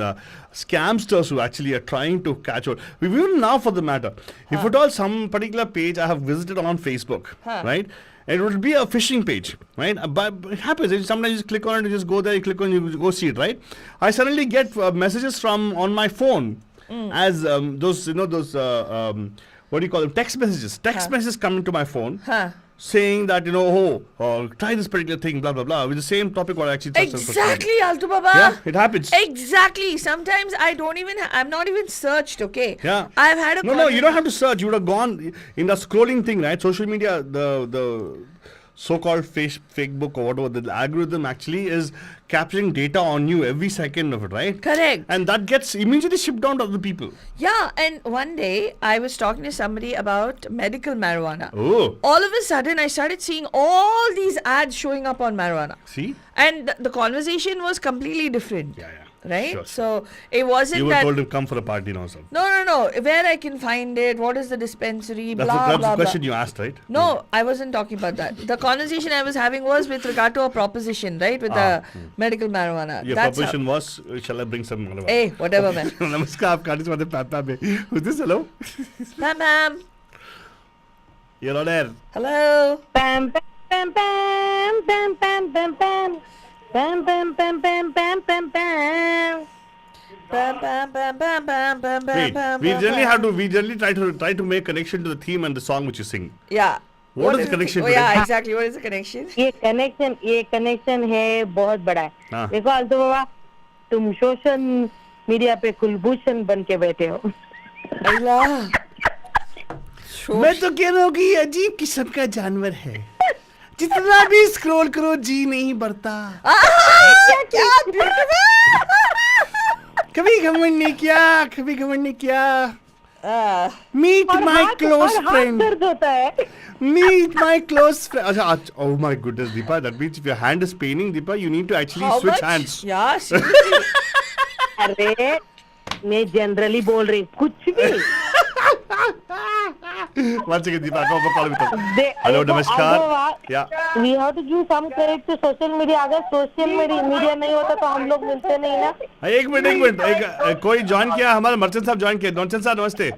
scamsters who actually are trying to catch on. Even now, for the matter, if at all some particular page I have visited on Facebook, right? It would be a phishing page, right? But it happens. Sometimes you just click on it, you just go there, you click on it, you go see it, right? I suddenly get messages from on my phone as those, what do you call them? Text messages. Text messages come into my phone saying that, try this particular thing, blah, blah, blah, with the same topic what I actually touched on. Exactly, Altu Baba. Yeah, it happens. Exactly. Sometimes I'm not even searched, okay? Yeah. I've had a No, you don't have to search. You would have gone in the scrolling thing, right? Social media, the so-called Facebook or whatever, the algorithm actually is capturing data on you every second of it, right? Correct. And that gets immediately shipped down to other people. Yeah, and one day I was talking to somebody about medical marijuana. Oh. All of a sudden I started seeing all these ads showing up on marijuana. See? And the conversation was completely different. Yeah. Right? Sure. So it wasn't You were that... told to come for a party now, sir. No. Where I can find it, what is the dispensary, That's blah, the question blah. you asked, right? No, I wasn't talking about that. The conversation I was having was with regard to a proposition, right? With the medical marijuana. Your proposition was, shall I bring some... Hey, whatever, man. Namaskar, aap khatis wate Pam Pam mein. Who's this? Hello? Pam. You're on air. Hello. Pam pam pam pam pam pam pam pam pam pam pam pam pam pam. Wait, we generally try to make connection to the theme and the song which you sing. Yeah. What is the connection Oh, today? yeah, exactly. What is the connection? ये connection है बहुत बड़ा है. हाँ. देखो आल्तो बाबा, तुम social media पे कुलभूषण बन के बैठे हो. अल्लाह. मैं तो कह रहा हूँ कि ये अजीब किस्म का जानवर है. जितना भी स्क्रॉल करो जी नहीं बढ़ता. क्या कभी घमंड नहीं किया. Meet my close friend. दर्द होता है. Meet my close friend. Oh my goodness, Deepa. That means if your hand is paining, Deepa, you need to actually switch hands. Yeah, seriously. अरे मैं जनरली बोल रही कुछ भी. One second, Deepa. I'll call you. Hello, namaskar. Yeah. We have to give some credit to social media. अगर social media नहीं होता तो हम लोग मिलते नहीं ना. एक मिनट कोई ज्वाइन किया हमारा मर्चेंट साहब ज्वाइन किया. नॉनसेंस साहब नमस्ते.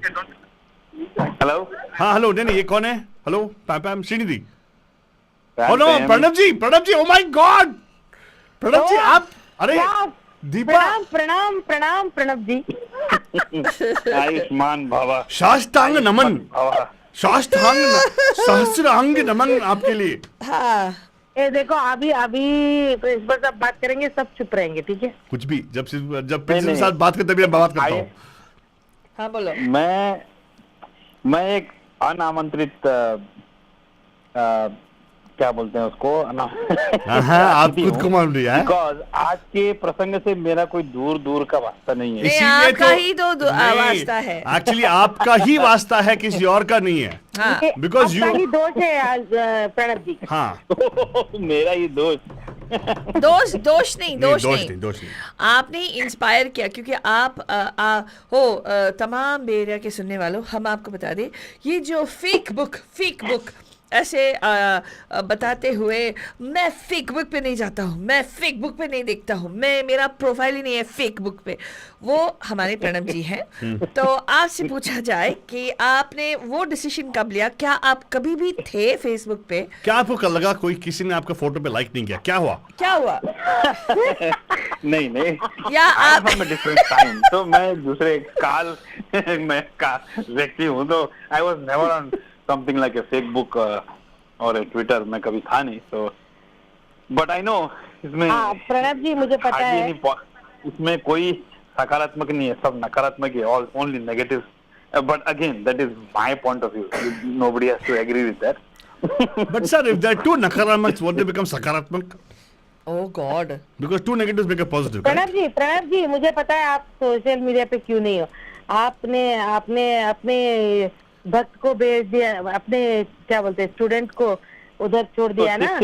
हेलो. हाँ हेलो. नहीं ये कौन है? Hello Pam Srinidhi. Hello Pranab ji. Oh my God. Pranab ji आप. अरे दीपा. प्रणाम प्रणब जी. आयुष्मान भवा. साष्टांग नमन. सहस्रांग नमन आपके लिए. हाँ. ये देखो अभी प्रिंसिपल साहब बात करेंगे सब चुप रहेंगे, ठीक है? कुछ भी जब प्रिंसिपल के साथ बात करते भी मैं बात करता हूँ. हाँ बोलो. मैं एक अनामंत्रित क्या बोलते हैं उसको आप खुद को मान लिया है. बिकॉज आज के प्रसंग से मेरा कोई दूर का वास्ता नहीं है. नहीं, आपका ही तो वास्ता है. एक्चुअली आपका ही वास्ता है, किसी और का नहीं है. बिकॉज आपका ही दोष है प्रणब जी. हाँ. मेरा ही दोष. दोष नहीं. आपने इंस्पायर किया क्योंकि आप तमाम बेरिया के सुनने वालों, हम आपको बता दें ये जो फेक बुक ऐसे बताते हुए मैं फेक बुक पे नहीं जाता हूँ, मैं फेक बुक पे नहीं देखता हूँ, मेरा प्रोफाइल ही नहीं है फेक बुक पे, वो हमारे प्रणब जी हैं. तो आपसे पूछा जाए कि आपने वो डिसीजन कब लिया? क्या आप कभी भी थे फेसबुक पे? क्या आपको कल लगा कोई किसी ने आपका फोटो पे लाइक नहीं किया? क्या हुआ? नहीं या आप डिफरेंट टाइम. तो मैं दूसरे काल मैं व्यक्ति हूँ. तो I was never on something like a Facebook or a Twitter. मैं कभी था नहीं. So but I know इसमें प्रणब जी मुझे पता है इसमें कोई सकारात्मक नहीं है, सब नकारात्मक है, all only negative. But again that is my point of view. Nobody has to agree with that. But sir, if there are two nakaratmak, what they become sakaratmak? Oh God. Because two negatives make a positive. Pranab जी मुझे पता है आप social media पे क्यों नहीं हो. आपने अपने भक्त को भेज दिया, अपने क्या बोलते हैं स्टूडेंट को उधर छोड़ दिया ना.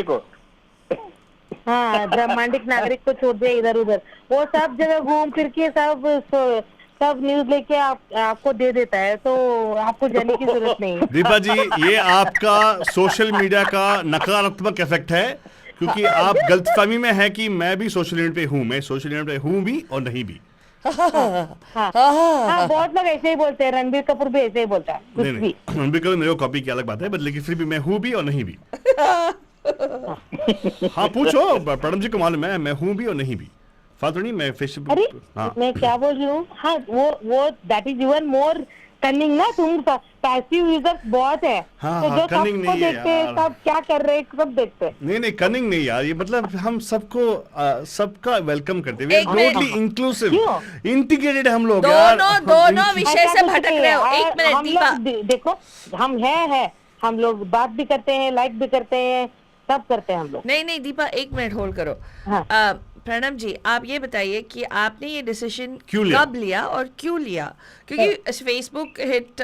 ब्रह्मांडिक नागरिक को छोड़ दिया इधर उधर, वो सब जगह घूम फिर के सब न्यूज लेके आपको दे देता है, तो आपको जाने की जरूरत नहीं है। दीपा जी, ये आपका सोशल मीडिया का नकारात्मक इफेक्ट है, क्योंकि आप गलतफहमी में है कि मैं भी सोशल मीडिया पे हूँ, मैं सोशल मीडिया पे हूँ भी और नहीं भी। हाँ, बहुत लोग ऐसे ही बोलते हैं, रणबीर कपूर भी ऐसे ही बोलता है कुछ नहीं भी। नहीं, रणबीर कपूर मेरे को कॉपी की अलग बात है, बट लेकिन फिर भी मैं हूँ भी और नहीं भी। हाँ पूछो, प्रणब जी को मालूम है मैं हूँ भी और नहीं भी, फालतू नहीं मैं फेसबुक। अरे हाँ मैं क्या बोल रही हूँ, हाँ वो that is even more cunning ना, तुम पैसिव यूजर्स बहुत है, हाँ, तो हाँ, जो cunning सबको नहीं है देखते हैं, यार। सब क्या कर रहे हैं सब देखते हैं। नहीं नहीं, कनिंग नहीं यार, ये मतलब हम सबको सबका वेलकम करते हैं, एक मिनट। टोटली इंक्लूसिव, क्यों? इंटीग्रेटेड हम लोग यार। दोनों विषय ऐसा से कुछ भटक नहीं रहे है। हो। एक मिनट हम दीपा, लोग देखो, हम है हम लोग बात भी करते हैं, लाइक भी करते हैं, सब करते हैं हम लोग। नहीं दीपा, एक मिनट होल्ड करो। हाँ। प्रणब जी, आप ये बताइए कि आपने ये डिसीजन क्यों लिया? कब लिया और क्यों लिया? क्योंकि Facebook hit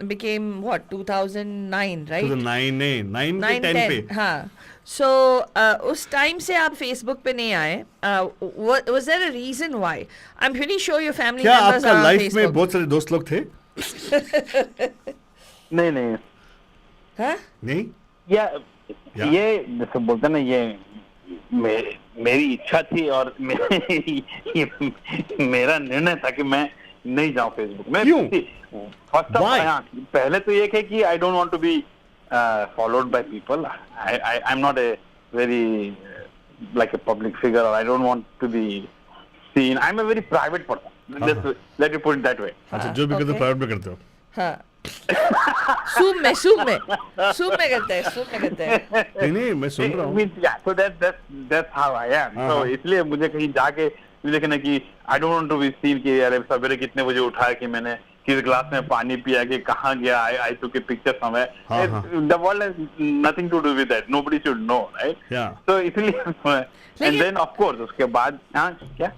became what 2009 right? 2009 नहीं, 9 के 10 पे। हाँ, सो उस टाइम से आप फेसबुक पे नहीं आए। Was there a reason why? I am pretty sure your family क्या मेंबर्स आपका आर ऑन लाइफ में फेसबुक। बहुत सारे दोस्त लोग थे? नहीं हाँ? नहीं या या? ये जैसे बोलते हैं ना, ये मेरी इच्छा थी और ये मेरा निर्णय था कि मैं नहीं जाऊं फेसबुक में। क्यों? First Why? पहले तो ये है कि I don't want to be followed by people, I am not a very like a public figure, or I don't want to be seen. I'm a very private person. Let me put it that way. अच्छा, जो भी करते हो private में करते हो। हाँ। सूम में करते हैं। नहीं नहीं, मैं सुन रहा हूँ। Yeah, so that's how I am. हाँ, So हाँ। इसलिए मुझे कहीं जाके देखना कि I don't want to be seen कि यार सवेरे कितने बजे उठा कि मैंने किस ग्लास में पानी पिया, कि कहाँ गया, I took a picture somewhere. हाँ, हाँ। The world has nothing to do with that. Nobody should know, right? Yeah. So इसलिए and then of course उसके बाद हाँ क्या?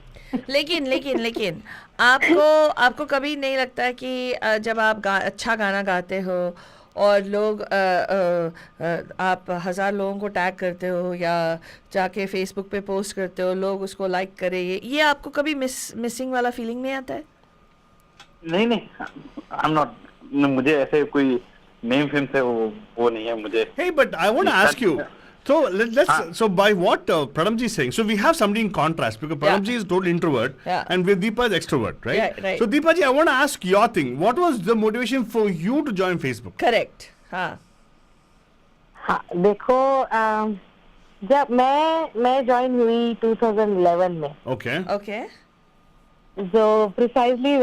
लेकिन आपको कभी नहीं लगता है कि जब आप अच्छा गाना गाते हो और लोग आप 1000 लोगों को टैग करते हो या जाके फेसबुक पे पोस्ट करते हो, लोग उसको लाइक करें, ये आपको कभी मिसिंग वाला फीलिंग नहीं आता है? नहीं आई एम नॉट, मुझे ऐसे कोई नेम फिल्म से वो नहीं है मुझे। Hey, but I want to ask you. So let's. So by what Pranamji is saying? So we have somebody in contrast, because Pranamji is total introvert, and Deepa is extrovert, right? Yeah, right. So Deepa ji, I want to ask your thing. What was the motivation for you to join Facebook? Correct. हाँ देखो, जब मैं join हुई 2011 में, Okay. जो precisely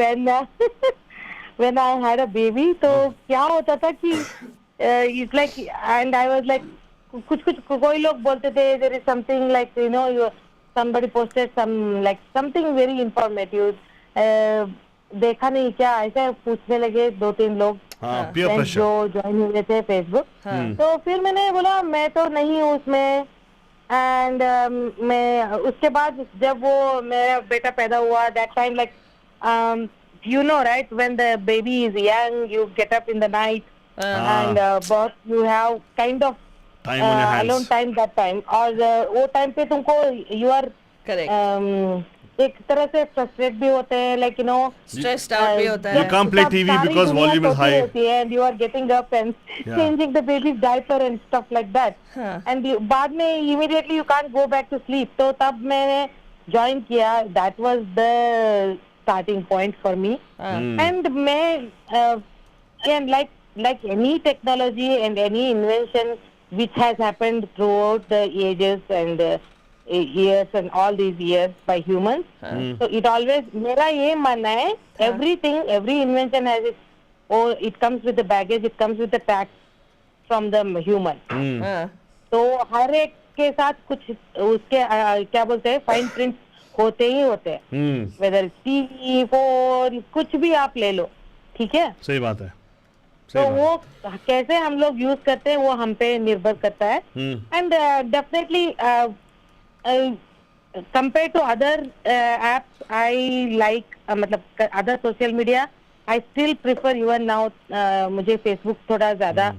when I had a baby, तो क्या होता था कि it's like, and I was like, कुछ कोई लोग बोलते थे there is something like, you know, somebody posted something very informative, देखा नहीं क्या, ऐसे पूछने लगे 2-3 लोग peer pressure. जो ज्वाइन हुए थे फेसबुक। तो फिर मैंने बोला मैं तो नहीं हूँ उसमें, एंड मैं उसके बाद जब वो मेरा बेटा पैदा हुआ, that time like you know, right, when the baby is young, you get up in the night and but you have kind of Time on your hands. alone time that time, और वो time पे तुमको you are एक तरह से frustrate भी होते हैं, like you know, stressed out भी होता You है। can't play TV because volume is high. and you are getting up and changing the baby's diaper and stuff like that, and बाद में immediately you can't go back to sleep. तो तब मैंने join किया, that was the starting point for me. And मैं and like any technology and any invention which has happened throughout the ages and years and all these years by humans, so it always, मेरा ये मानना है, every invention has its, or it comes with the baggage, it comes with the tax from the human. तो हर एक के साथ कुछ उसके क्या बोलते हैं, फाइन प्रिंट होते ही होते हैं, वेदर टीवी फोन कुछ भी आप ले लो, ठीक है? सही बात है। तो वो कैसे हम लोग यूज करते हैं वो हम पे निर्भर करता है। And definitely compare to other apps, I like, मतलब other social media, I still prefer even now, मुझे फेसबुक थोड़ा ज्यादा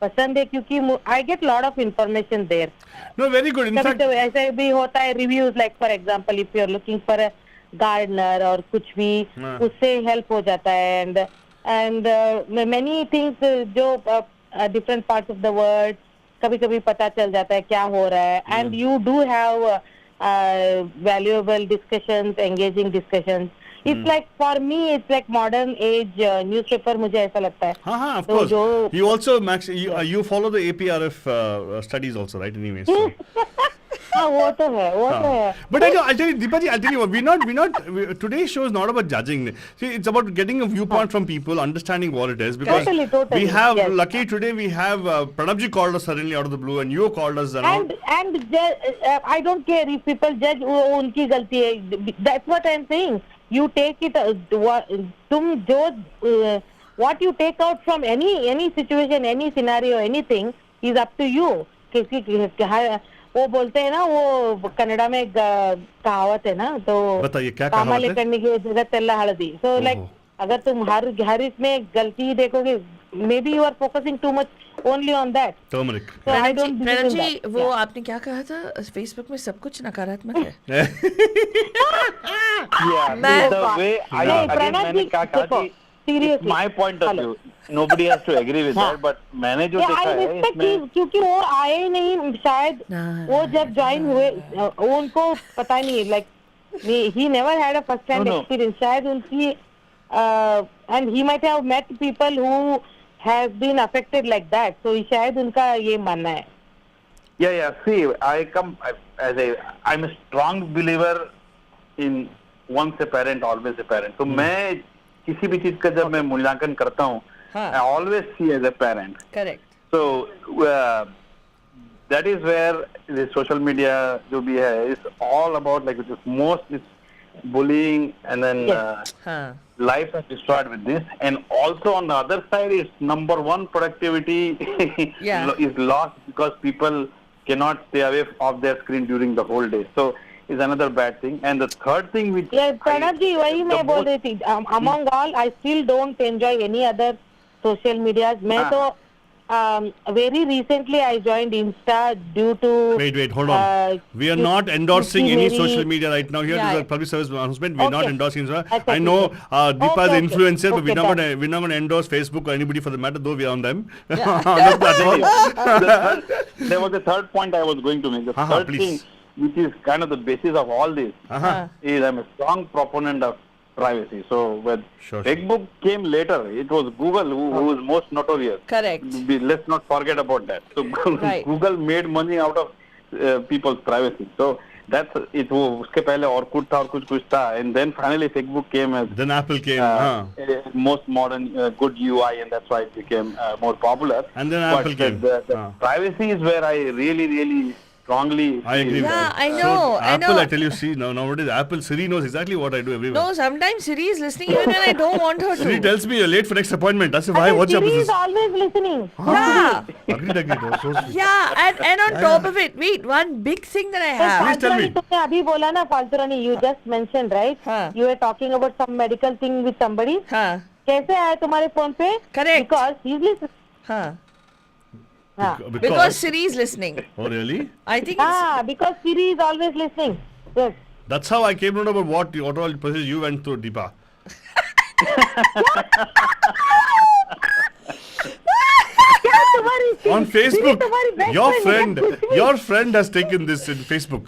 पसंद है क्योंकि I get lot of information there. No, very good. In कभी fact, तो ऐसे भी होता है reviews, like for example if you're looking for a gardener और कुछ भी उससे help हो जाता है, and many things जो different parts of the world कभी कभी पता चल जाता है क्या हो रहा है, and you do have valuable discussions, engaging discussions. It's like, for me, it's like modern age newspaper, मुझे ऐसा लगता है. हाँ, of course. You also, Max, you follow the APRF studies also, right? Anyway, so. हाँ, वो तो है. But I'll tell you, Deepa ji, I'll tell you what, today's show is not about judging. See, it's about getting a viewpoint from people, understanding what it is. Because Totally, we have, yes. lucky today, we have Pranab ji called us suddenly out of the blue, and you called us. And I don't care if people judge वो उनकी गलती है. That's what I'm saying. You take it, तुम जो what you take out from any situation, any scenario, anything is up to you. किसी वो बोलते हैं ना, वो कन्नड़ा में कहावत है ना, तो बताइए क्या कामाले कहावत है? करने की जगह तेल्ला हल्दी. So like अगर तुम हर इसमें गलती देखोगे, maybe you are focusing too much only on that. Turmeric. So I don't believe in ji, that. वो आपने क्या कहा था, फेसबुक में सब कुछ नकारात्मक है. मैं The way मैंने क्या कहा कि it's my point of view. Nobody has to agree with that, but मैंने जो देखा I है respect इसमें क्योंकि वो आए ही नहीं शायद, वो जब ज्वाइन हुए उनको पता नहीं, like he never had a first hand experience. शायद उनकी and he might have met people who have been affected like that, so शायद उनका ये मानना है. Yeah. See, I'm a strong believer in once a parent, always a parent. So मैं किसी भी चीज का जब मैं मूल्यांकन करता हूँ, I always see as a parent. Correct. So that is where the social media जो भी है is all about, like, it is most bullying, and then lives are destroyed with this. And also on the other side, it's number one, productivity is lost because people cannot stay away of their screen during the whole day. So is another bad thing. And the third thing which Pranav जी वही मैं बोल रही थी, among all I still don't enjoy any other social media. मैं तो very recently I joined Insta due to Wait, hold on. We are not endorsing any social media right now. Here Yeah. is a public service announcement. We are not Okay. endorsing Insta. Exactly. I know Deepa is an influencer, but Okay, we're not going to endorse Facebook or anybody for the matter, though we are on them. there was a third point I was going to make. The third please. thing, which is kind of the basis of all this, is I'm a strong proponent of privacy. So when Facebook came later, it was Google who was most notorious. Correct. Let's not forget about that. So Google made money out of people's privacy. So that's it. वो उसके पहले Orkut था और कुछ था, and then finally Facebook came as then Apple came. Most modern, good UI, and that's why it became more popular. And then Apple came. The privacy is where I really strongly. I agree. Yeah, I know. So Apple, I I tell you, see nowadays Apple Siri knows exactly what I do everywhere. No, sometimes Siri is listening even when I don't want her to. Siri tells me you're late for next appointment. I say, why? What's your Siri is business? always listening. Yeah. Agreed. So sweet. Yeah, and on top of it, wait, one big thing that I have. Please tell me. तुमने अभी बोला ना फालतूरानी, you just mentioned, right? You were talking about some medical thing with somebody. हाँ. कैसे आया तुम्हारे phone पे? Correct. Because he's listening. हाँ. Because Siri is listening. Oh really? I think it's, Because Siri is always listening. Yes. That's how I came to know about what all process you went through, Deepa. On Facebook, your friend has taken this in Facebook.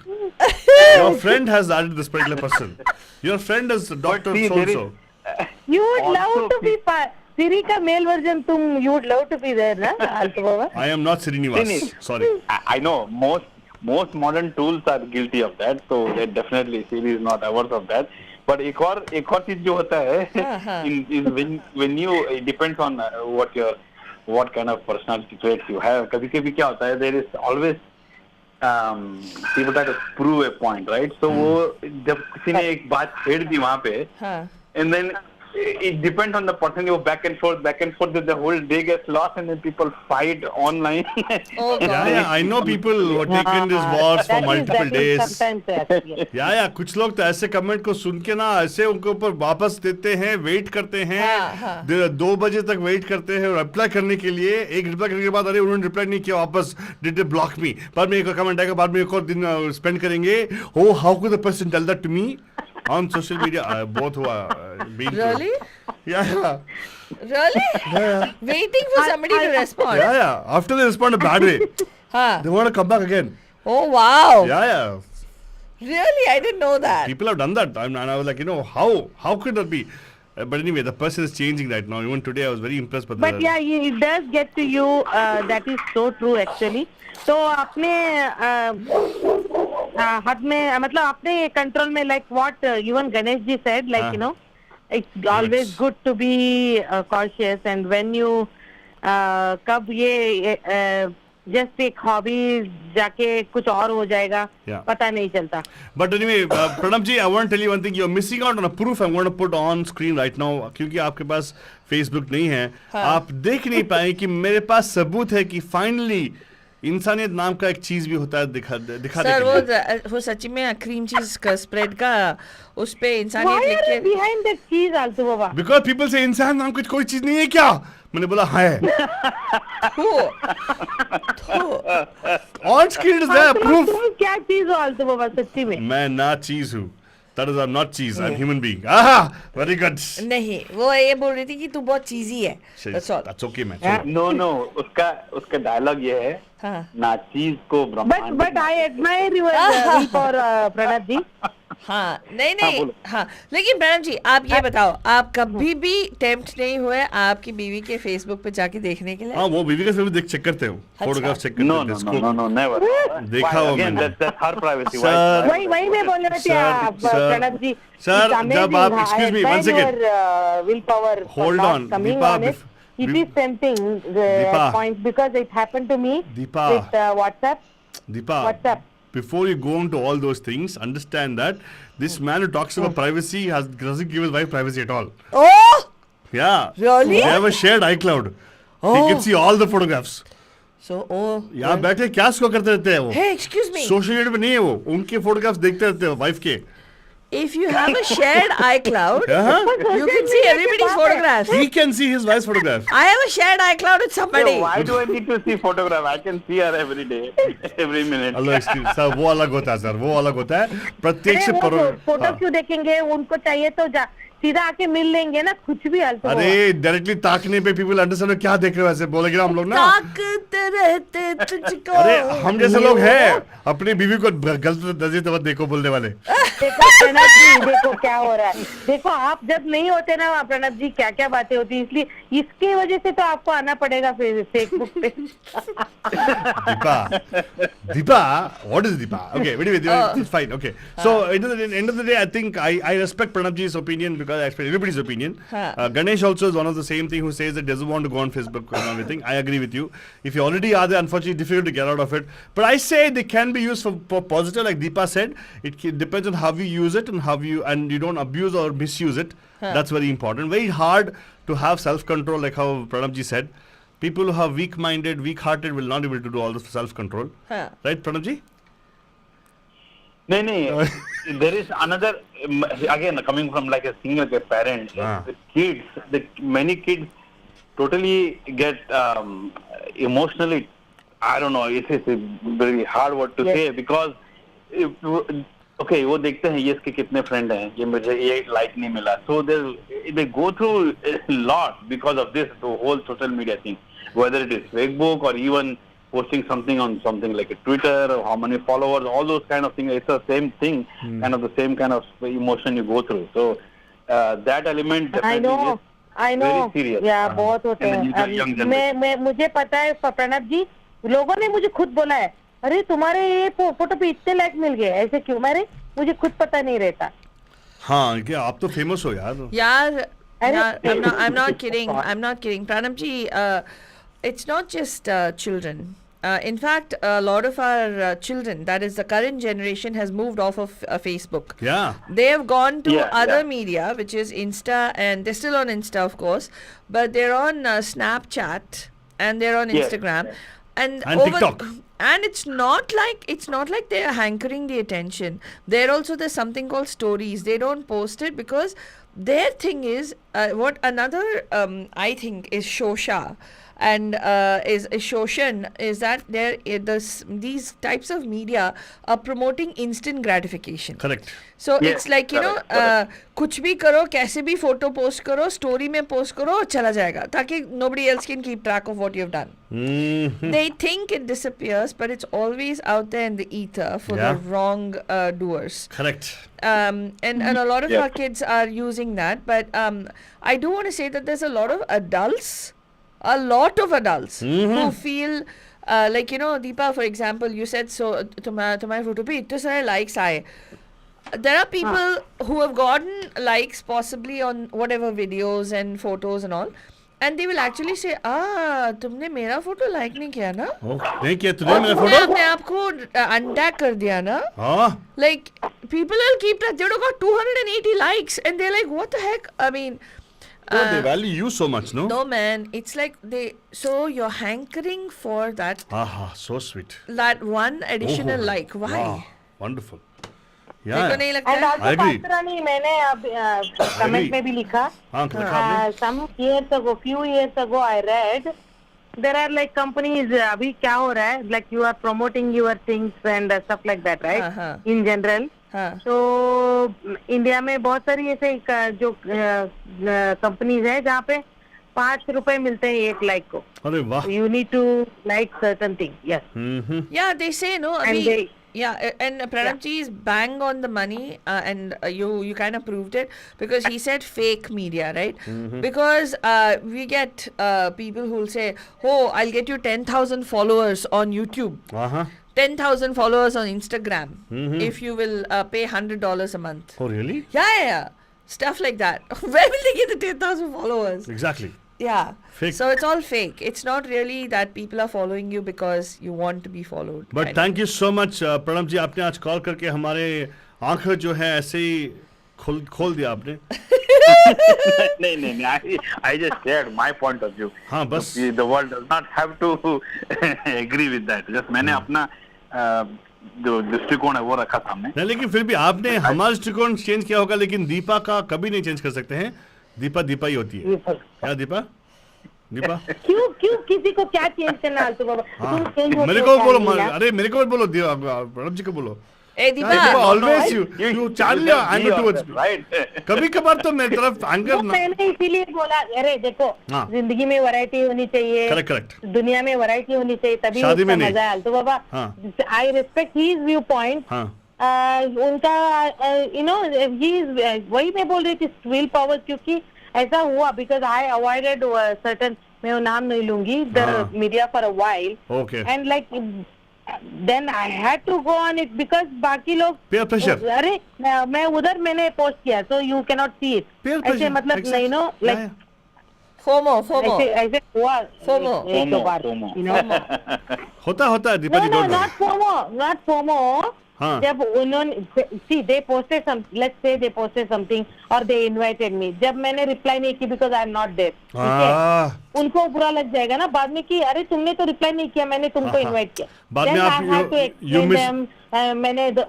Your friend has added this particular person. Your friend is Dr. So-and-so. You would love to be Siri का male version you would love to be there, na? Alto Baba. I am not Srinivas. Sorry. I know most modern tools are guilty of that, so they definitely Siri is not averse of that. But एक और चीज जो होता है is when you, it depends on what kind of personality traits you have. कभी-कभी क्या होता है, there is always people try to prove a point, right? So वो जब किसी ने एक बात छेड़ दी वहाँ पे, and then it depends on the person. You go back and forth, the whole day gets lost, and then people fight online. Oh God. Yeah, I know people who have taken these wars for multiple days. Sometimes, yes. या कुछ लोग तो ऐसे comment को सुन के ना ऐसे उनके ऊपर वापस देते हैं, वेट करते हैं, 2 बजे तक वेट करते हैं रिप्लाई करने के लिए. एक रिप्लाई करने के बाद अरे उन्होंने रिप्लाई नहीं किया, वापस डिड दे ब्लॉक मी, बाद में एक और कमेंट आएगा, बाद में एक और दिन स्पेंड करेंगे. Oh how could the person tell that to me on social media? बहुत हुआ. Really? Yeah. Really? Yeah. Waiting for somebody to respond. Yeah. After they respond a bad way, Huh. they want to come back again. Oh wow. Yeah. Really? I didn't know that. People have done that, and I was like, how could that be? But anyway, the person is changing right now. Even today, I was very impressed by But yeah, it does get to you. That is so true actually. तो अपने हाथ में मतलब अपने control में like what even Ganesh ji said, like it's always good to be cautious, and when you कब ये just एक hobby जाके कुछ और हो जाएगा पता नहीं चलता. But anyway, Pranab ji, I want to tell you one thing. You're missing out on a proof I'm going to put on screen right now. क्योंकि आपके पास Facebook नहीं है, आप देख नहीं पाए कि मेरे पास सबूत है कि finally इंसानियत नाम का एक चीज भी होता है. दिखा सर वो सच्ची में क्रीम चीज का स्प्रेड का उस पे इंसानियत लिख के behind that cheese also Baba. Because people say इंसान नाम की कोई चीज नहीं है क्या? मैंने बोला है. On screen is there proof. तुम क्या चीज हो also बाबा सच्ची में? मैं ना चीज हूँ. That is, I'm not cheese. I'm human being. Ah, very good. नहीं, वो ये बोल रही थी कि तू बहुत चीजी है. That's all. That's okay, man. No. उसका डायलॉग ये है. ना चीज को ब्रह्मांड. But I admire your willpower, Pranab ji. हाँ नहीं हाँ, लेकिन प्रणब जी आप ये बताओ, आप कभी भी टेम्प्ट नहीं हुए आपकी बीवी के फेसबुक पे जाके देखने के लिए? हाँ, वो बीवी का फेसबुक चेक करते हो, फोटोग्राफ चेक करते हो. No, never. देखा हो मैंने. That's her privacy. वही मैं बोल रही थी आप प्रणब जी. सर जब आप excuse me one second. Willpower. Hold on, Deepa. It is something point because it happened to me with WhatsApp. Deepa. Before you go into all those things, understand that this man who talks about privacy doesn't give his wife privacy at all. Oh! Yeah. Really? They have a shared iCloud. He can see all the photographs. So, यहाँ बैठे क्या स्को करते रहते हैं वो? Hey, excuse me. Social media पे नहीं है वो, उनके फोटोग्राफ्स देखते रहते हैं वाइफ के. If you have a shared iCloud, you can see everybody's photographs. He can see his wife's photograph. I have a shared iCloud with somebody. So why do I need to see photograph? I can see her every day, every minute. Sir वो अलग होता है sir, वो अलग होता है. प्रत्येक से फोटो क्यों देखेंगे? उनको चाहिए तो सीधा आके मिल लेंगे ना, कुछ भी हाल तो. अरे डायरेक्टली ताकने पे पीपल अंडरस्टैंड क्या देख रहे हो ऐसे बोलेंगे ना हम लोग ना. ताकते रहते तुझको. अरे हम जैसे लोग हैं अपनी बीवी को गलत नजर से देखो बोलने वाले. देखो प्रणब जी, देखो क्या हो रहा है. देखो आप जब नहीं होते ना प्रणब जी, क्या क्या बातें होती है, इसलिए इसकी वजह से तो आपको आना पड़ेगा फेसबुक पे. Deepa, what is Deepa? Okay, wait, it's fine. Okay, so end of the day, I think I respect Pranab ji's opinion because I respect everybody's opinion. Ganesh also is one of the same thing who says that doesn't want to go on Facebook and everything. I agree with you. If you already are there, unfortunately, difficult to get out of it. But I say they can be used for positive, like Deepa said. It depends on how you use it and you don't abuse or misuse it. That's very important. Very hard to have self-control, like how Pranab ji said. People who are weak-minded, weak-hearted will not be able to do all this self-control. Right, Pranab ji? No. There is another, again, coming from like a single parent, the kids, many kids totally get emotionally, I don't know, it's a very hard word to say because, okay, वो देखते हैं ये इसके कितने friend हैं, ये मुझे ये लाइक नहीं मिला. So they go through a lot because of this, the whole social media thing, whether it is Facebook or even posting something on something like a Twitter or how many followers, all those kind of things. It's the same thing, kind of the same kind of emotion you go through. So that element definitely I know. Very serious. Yeah, बहुत होते हैं. मैं मुझे पता है प्रणब जी, लोगों ने मुझे खुद बोला है, अरे तुम्हारे ये फोटो पे इतने लाइक मिल गए, ऐसे क्यों? मुझे खुद पता नहीं रहता. हाँ, क्या आप तो फेमस हो यार. यार, I'm not kidding. Pranab ji, it's not just children. In fact, a lot of our children, that is the current generation, has moved off of Facebook. Yeah. They have gone to Yeah, other yeah. media, which is Insta, and they're still on Insta, of course, but they're on Snapchat and they're on Yes. Instagram, and And TikTok. And it's not like they're hankering the attention. There also there's something called stories. They don't post it because their thing is what another I think is Shosha and is Shoshan, is that these types of media are promoting instant gratification. Correct. So Yes, it's like, you know, correct. कुछ भी करो, कैसे भी photo post करो, story में post करो और चला जाएगा, ताकि nobody else can keep track of what you've done. They think it disappears, but it's always out there in the ether for Yeah. the wrong doers. Correct. And a lot of Yeah. our kids are using that, but I do want to say that there's a lot of adults who feel like, you know, Deepa, for example, you said so तुम्हारे photo पे इतने सारे likes आए. There are people who have gotten likes possibly on whatever videos and photos and all, and they will actually say, तुमने मेरा photo like नहीं किया ना, नहीं किया तुझे मेरा तुमने फोटो? अपने आप को untag कर दिया ना. हाँ. Like, people will keep track. They would have got 280 likes, and they're like, what the heck? I mean, Oh, they value you so much, no? no man, it's like so you're hankering for that So sweet. one additional Oh, like. Why? Wow. Wonderful. देखो Yeah. नहीं लगता And है? also, I agree. Pastorani, मैंने अब agree. comment में भी लिखा. हाँ, लिखा आपने? Some few years ago, I read there are like companies. अभी क्या हो रहा है? Like you are promoting your things and stuff like that, right? हाँ. In general. हाँ. तो इंडिया में बहुत सारी ऐसे जो कंपनीज है जहाँ पे ₹5 मिलते हैं एक लाइक को. अरे वाह. You need to like certain thing. Yes. Yeah, they say no. And Abhi, they- yeah, and Pranab ji is bang on the money, and you kind of proved it because he said fake media, right? Because we get people who will say, oh, I'll get you 10,000 followers on YouTube, 10,000 followers on Instagram if you will pay $100 a month. Oh, really? Yeah. Stuff like that. Where will they get the 10,000 followers? Exactly. Yeah. Fake. So it's all fake. It's not really that people are following you because you want to be followed. But thank you so much, Pranab जी, आपने आज call करके हमारे आंखें जो है ऐसे ही खोल दिया आपने. नहीं, I just shared my point of view. हाँ, बस. The world does not have to agree with that. Just मैंने अपना जो दृष्टिकोण है वो रखा सामने. नहीं, लेकिन फिर भी आपने हमारा दृष्टिकोण चेंज किया होगा, लेकिन दीपा का कभी नहीं चेंज कर सकते हैं. दीपा ही होती है. क्या दीपा? क्यों किसी को क्या चेंज करना है? तो बाबा तुम चेंज हो. मेरे को बोलो. अरे मेरे को बोलो. प्रणब जी को बोलो. Hey, Deepa. Always you channel your anger towards me. Right. कभी कभार तो मेरी तरफ एंगर. मैंने इसीलिए बोला, अरे देखो, हाँ. जिंदगी में वैरायटी होनी चाहिए. करेक्ट. दुनिया में वैरायटी होनी चाहिए, तभी शादी में उसका नहीं. मजा है. तो Baba, I respect his viewpoint. उनका वही मैं बोल रही थी, विल पावर. क्योंकि ऐसा हुआ बिकॉज आई अवॉइडेड सर्टन, मैं वो नाम नहीं लूंगी, the media for a while. Okay. And like then I had to go on it because बाकी लोग Peer pressure. अरे मैं उधर मैंने पोस्ट किया, so you can not see Peer it. ऐसे pressure. मतलब नहीं, नो लाइक FOMO. ऐसे हुआ FOMो. एक दो बार, FOMो. you know. होता है दीपा जी. No, don't worry. not FOMO. हाँ. जब उन्होंने they posted some, let's say they posted something or they invited me, जब मैंने रिप्लाई नहीं की because I am not there, ठीक है, उनको बुरा लग जाएगा ना बाद में कि अरे तुमने तो रिप्लाई नहीं किया, मैंने तुमको इनवाइट किया. बाद में Then आप I have to explain them,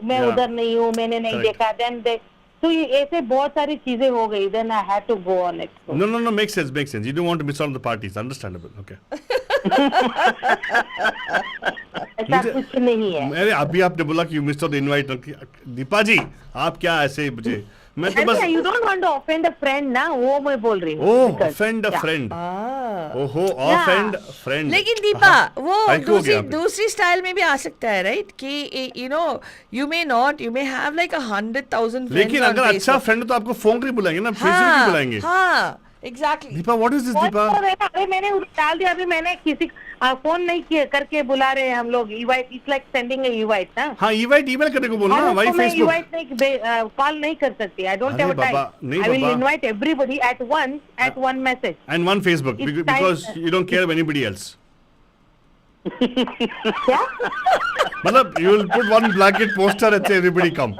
मैं उधर नहीं हूँ, मैंने नहीं Correct. देखा. Then they, तो ये ऐसे बहुत सारी चीजें हो गई. Then I had to go on it. No, makes sense. You don't want to miss out on the parties. Understandable. Okay. ऐसा कुछ नहीं है. अरे अभी आपने बोला कि you missed out the invite. Deepa जी, आप क्या ऐसे मुझे, मैं तो बस. अरे you don't want to offend a friend ना, वो मैं बोल रही हूँ. Oh, Because- offend a Yeah. friend. ओहो, Yeah. offend friend. लेकिन दीपा, वो Thank you हो गया आपने. दूसरी स्टाइल में भी आ सकता है, राइट? कि you know, you may have like 100,000 friends लेकिन on अगर अच्छा Facebook. फ्रेंड तो आपको फोन कर बुलाएंगे ना, फेसबुक भी बुलाएंगे. हाँ, exactly. Deepa, what is this, Deepa? अरे मैंने डाल दिया. अभी मैंने किसी फोन नहीं किए करके बुला रहे हैं हम लोग. Invite, it's like sending invite ना. हाँ, इनवाइट ईमेल करने को बोलना. और वही उसको मैं फेसबुक. इनवाइट नहीं, कॉल नहीं कर सकती. आई डोंट अरे हैव बाबा, टाइम. नहीं I will Baba. Invite everybody at once at one message. And one Facebook It's because time- you don't care of anybody else. क्या? मतलब you will put one blanket poster and say everybody come.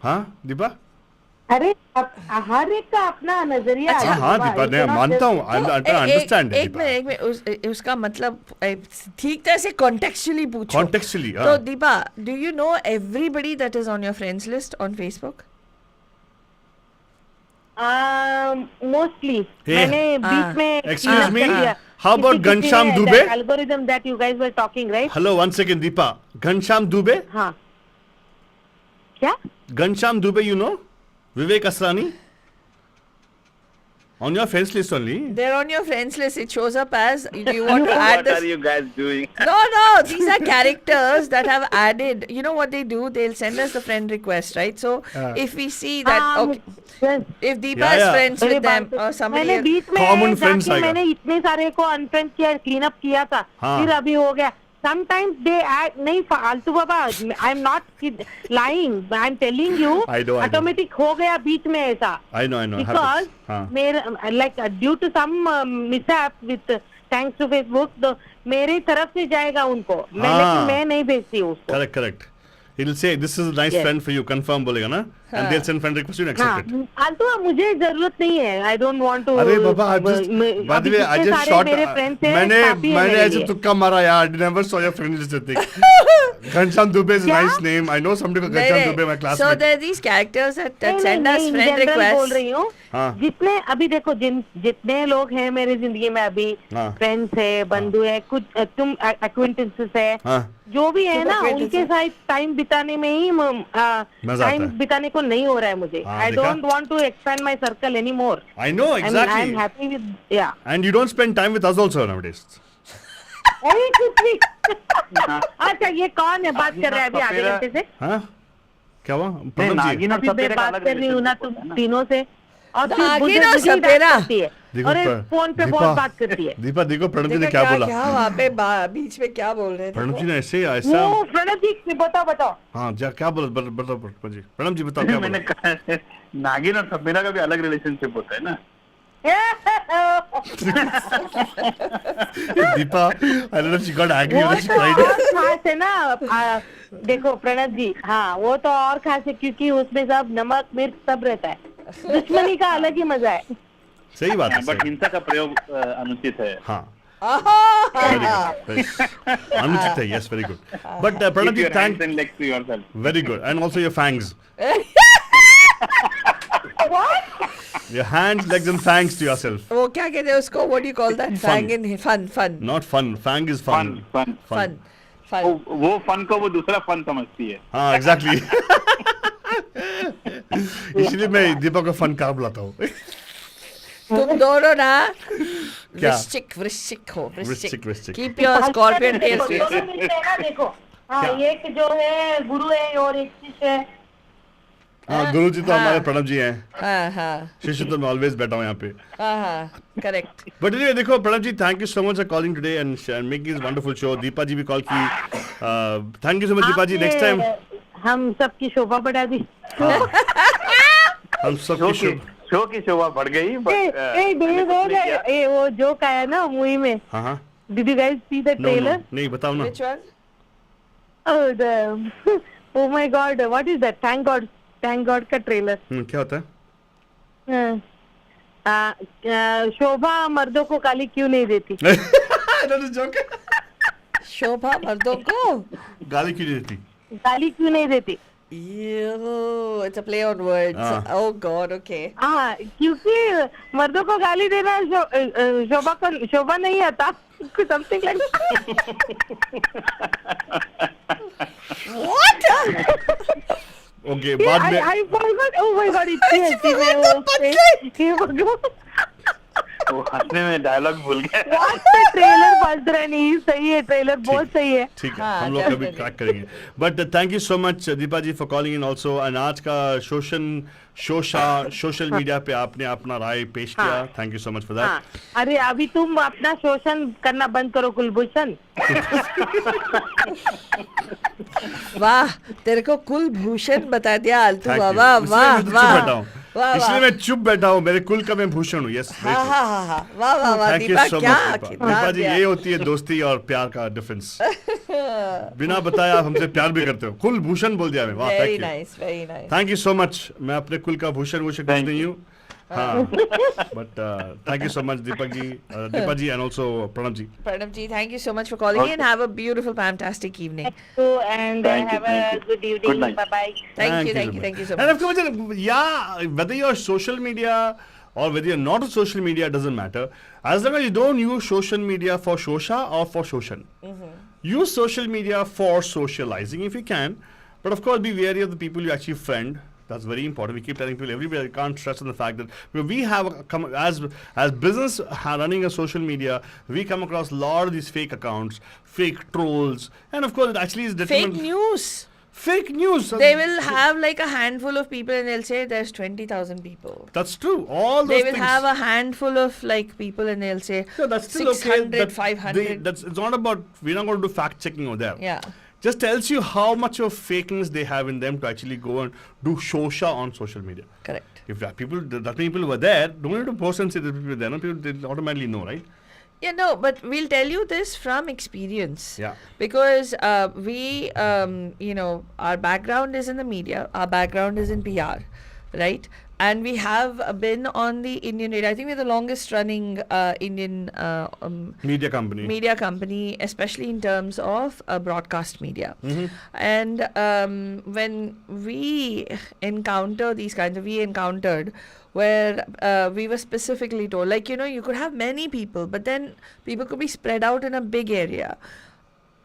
हाँ दीपा? अरे हर एक का अपना नजरिया अच्छा, है। हाँ दीपा, मैं मानता हूँ, तो अंडरस्टैंड है एक दीपा. मिनट उसका मतलब ठीक तरह से कॉन्टेक्चुअली पूछो. Contextually, तो Deepa, do you know everybody that is on your friends list on Facebook? Mostly Hey, मैंने बीच में excuse me? किया. How about किसी Ghanshyam ने Dubey? that algorithm that you guys were talking, right? Hello, one second, Deepa. Ghanshyam Dubey? हाँ. क्या? Ghanshyam Dubey, you know? Vivek Asrani? On your friends list only. They're on your friends list. It shows up as, do you want to add What this? are you guys doing? No, these are characters that have added. You know what they do? They'll send us the friend request, right? So if we see that, okay, Yes. if Deepa Yeah, is yeah. friends अरे with them बात- or somebody मैंने else, बीच में Common friends जाके आएगा. मैंने इतने सारे को अनफ्रेंड किया, क्लीन अप किया था. हाँ. फिर अभी हो गया. Sometimes they add, नहीं फालतू बाबा, I'm not lying, I'm telling you, I know. automatic हो गया बीच में ऐसा. I know. Because Happens. हाँ. मेरे like due to some mishap with thanks to Facebook, तो मेरी तरफ से जाएगा उनको. लेकिन मैं नहीं भेजती हूँ उसको. Correct. He'll say, this is a nice Yes. friend for you, confirm बोलेगा ना? And they'll send friend request, you हाँ, accept it. फालतू मुझे जरूरत नहीं है. I don't want to. अरे बाबा, I just, by the way, I just shot. मेरे फ्रेंड्स हैं, मैंने काफी है मेरे ऐसे लिए. तुक्का मारा यार. I never saw your friend list. I think. Ghanshyam Dubey is a क्या? nice name. I know somebody called Ghanshyam Dubey, my so classmate. there are these characters that नहीं, send us नहीं, friend in general बोल requests. रही हूँ. हाँ. जितने अभी देखो जितने लोग हैं मेरी जिंदगी में अभी, हाँ. फ्रेंड्स है, बंधु है, कुछ तुम एक्विंटेंसेस है, हाँ. जो भी है तुम ना, acquaintances उनके साथ टाइम बिताने में ही मजा आता टाइम है. बिताने को नहीं हो रहा है मुझे. हाँ, आई देखा? Don't want to expand my circle any more. I know, I exactly. Am happy with ya. And you don't spend time with us also nowadays. अरे कुछ भी. अच्छा ये कौन है बात कर रहा है अभी आधे घंटे से? हाँ? क्या हुआ? नहीं, प्रणव जी. नागिन और अभी मैं सपेरे का बात अलग कर रही हूँ ना relationship तुम होता है ना. तीनों से, और फिर नागिन मुझे और मुझे ही सपेरा. डांट करती है. देखो अरे फोन पे बहुत बात करती है. दीपा देखो प्रणव जी ने देखा क्या बोला. क्या वहाँ पे बीच में क्या बोल रहे थे प्रणव वो? जी ने ऐसा. वो प्रणव जी बताओ. हाँ क्या बोला बताओ प्रणव जी. प्रणव जी बताओ क्या मैंने बोला. कहा है, नागिन और सपेरा का भी अलग रिलेशनशिप होता है ना. Deepa, I don't know if she got angry वो or she तो cried. और खास है ना. देखो प्रणव जी, हाँ वो तो और खास है क्योंकि उसमें सब नमक मिर्च सब रहता है. दुश्मनी का अलग ही मजा है. सही बात है. बट हिंसा का प्रयोग अनुचित है. हाँ. आहा! Very good. अनुचित है. Yes, very good. But Pranav Keep ji, your hands thank. and legs to yourself. Very good. And also your fangs. Your hands, legs, and fangs to yourself. वो क्या कहते हैं उसको? What do you call that? Fun. Fun. Not fun. Fang is fun. Fun. Fun. वो fun को वो दूसरा fun समझती है. हाँ, exactly. इसलिए मैं दीपा को फन कार बुलाता हूँ. तुम दोनों ना क्या? वृश्चिक हो. वृश्चिक. Keep your scorpion tail straight. दोनों मिलते हैं ना, देखो. हाँ एक जो है गुरु है और एक शिष्य है. हाँ, गुरु जी तो हाँ. हमारे प्रणव जी हैं. हाँ. शिष्य तो मैं ऑलवेज बैठा हूँ यहाँ पे. Correct. बट anyway, देखो Pranav ji, thank you so much for calling today and making this wonderful show. Deepa ji भी कॉल की. Thank you so much Deepa ji. Next time हम सबकी शोभा बढ़ा दी. हम सब शो की शोभा बढ़ गई. वो जोक आया ना मूवी में. हाँ. Did you guys see the No, trailer? नहीं बताओ ना. Which one? Oh my God, what is that? Thank God का ट्रेलर. क्या होता है? शोभा मर्दों को गाली क्यों नहीं देती? शोभा मर्दों को गाली क्यों नहीं देती? गाली क्यों नहीं देती? Ew, it's a play on words. Oh God, okay. हाँ, क्योंकि मर्दों को गाली देना शोभा नहीं आता. Something like What? ओके, बाद में I forgot. Oh my God, इतनी हंसी में वो वो हंसने में डायलॉग भूल गया. ट्रेलर बज रहा नहीं. सही है, ट्रेलर बहुत सही है. ठीक है, हाँ, हम लोग कभी definitely. क्रैक करेंगे. But thank you so much Deepa ji for calling in also. And आज का सोशल मीडिया पे आपने अपना राय पेश किया. Thank you so much for हाँ, दैट. अरे अभी तुम अपना शोषण करना बंद करो कुलभूषण. वाह, तेरे को कुलभूषण बता दिया आलतू Thank you. बाबा. उसमें वाह मैं चुप वाह बैठा हूँ. इसलिए मैं चुप बैठा हूँ, मेरे कुल का मैं भूषण हूँ. Yes. वाह Thank you दीपा, so क्या much, दीपा. दीपा जी, ये होती है दोस्ती और प्यार का डिफरेंस. बिना बताए आप हमसे प्यार भी करते हो. कुल भूषण बोल दिया मैं. वाह, very thank you. Nice, very nice. Thank you so much. मैं अपने कुल का भूषण कुछ नहीं हूँ. हाँ. But thank you so much, Deepak ji, and also Pranab ji. Pranab ji, thank you so much for calling in. Have a beautiful, fantastic evening. And have a good evening. Good night. Bye-bye. Thank you so And much. of course, yeah, whether you're social media or whether you're not on social media, doesn't matter. As long as you don't use social media for Shosha or for Shoshan. Use social media for socializing if you can. But of course, be wary of the people you actually friend. That's very important. We keep telling people everywhere. I can't stress on the fact that we have as business running a social media, we come across a lot of these fake accounts, fake trolls, and of course, it actually is Fake news. Fake news. They will have like a handful of people and they'll say there's 20,000 people. That's true. All those They will things. have a handful of like people and they'll say That's still 600, okay. 500. It's not about, we're not going to do fact checking over there. Yeah. Just tells you how much of fakeness they have in them to actually go and do shosha on social media. Correct. If that many people were there, don't need to post and say that people were there. No, people they automatically know, right? Yeah, no, but we'll tell you this from experience. Yeah. Because we, our background is in the media, our background is in PR, right? And we have been on the Indian radio. I think we're the longest running Indian Media company. media company, especially in terms of broadcast media. And when we encounter these kinds of, we encountered where we were specifically told, like, you could have many people, but then people could be spread out in a big area.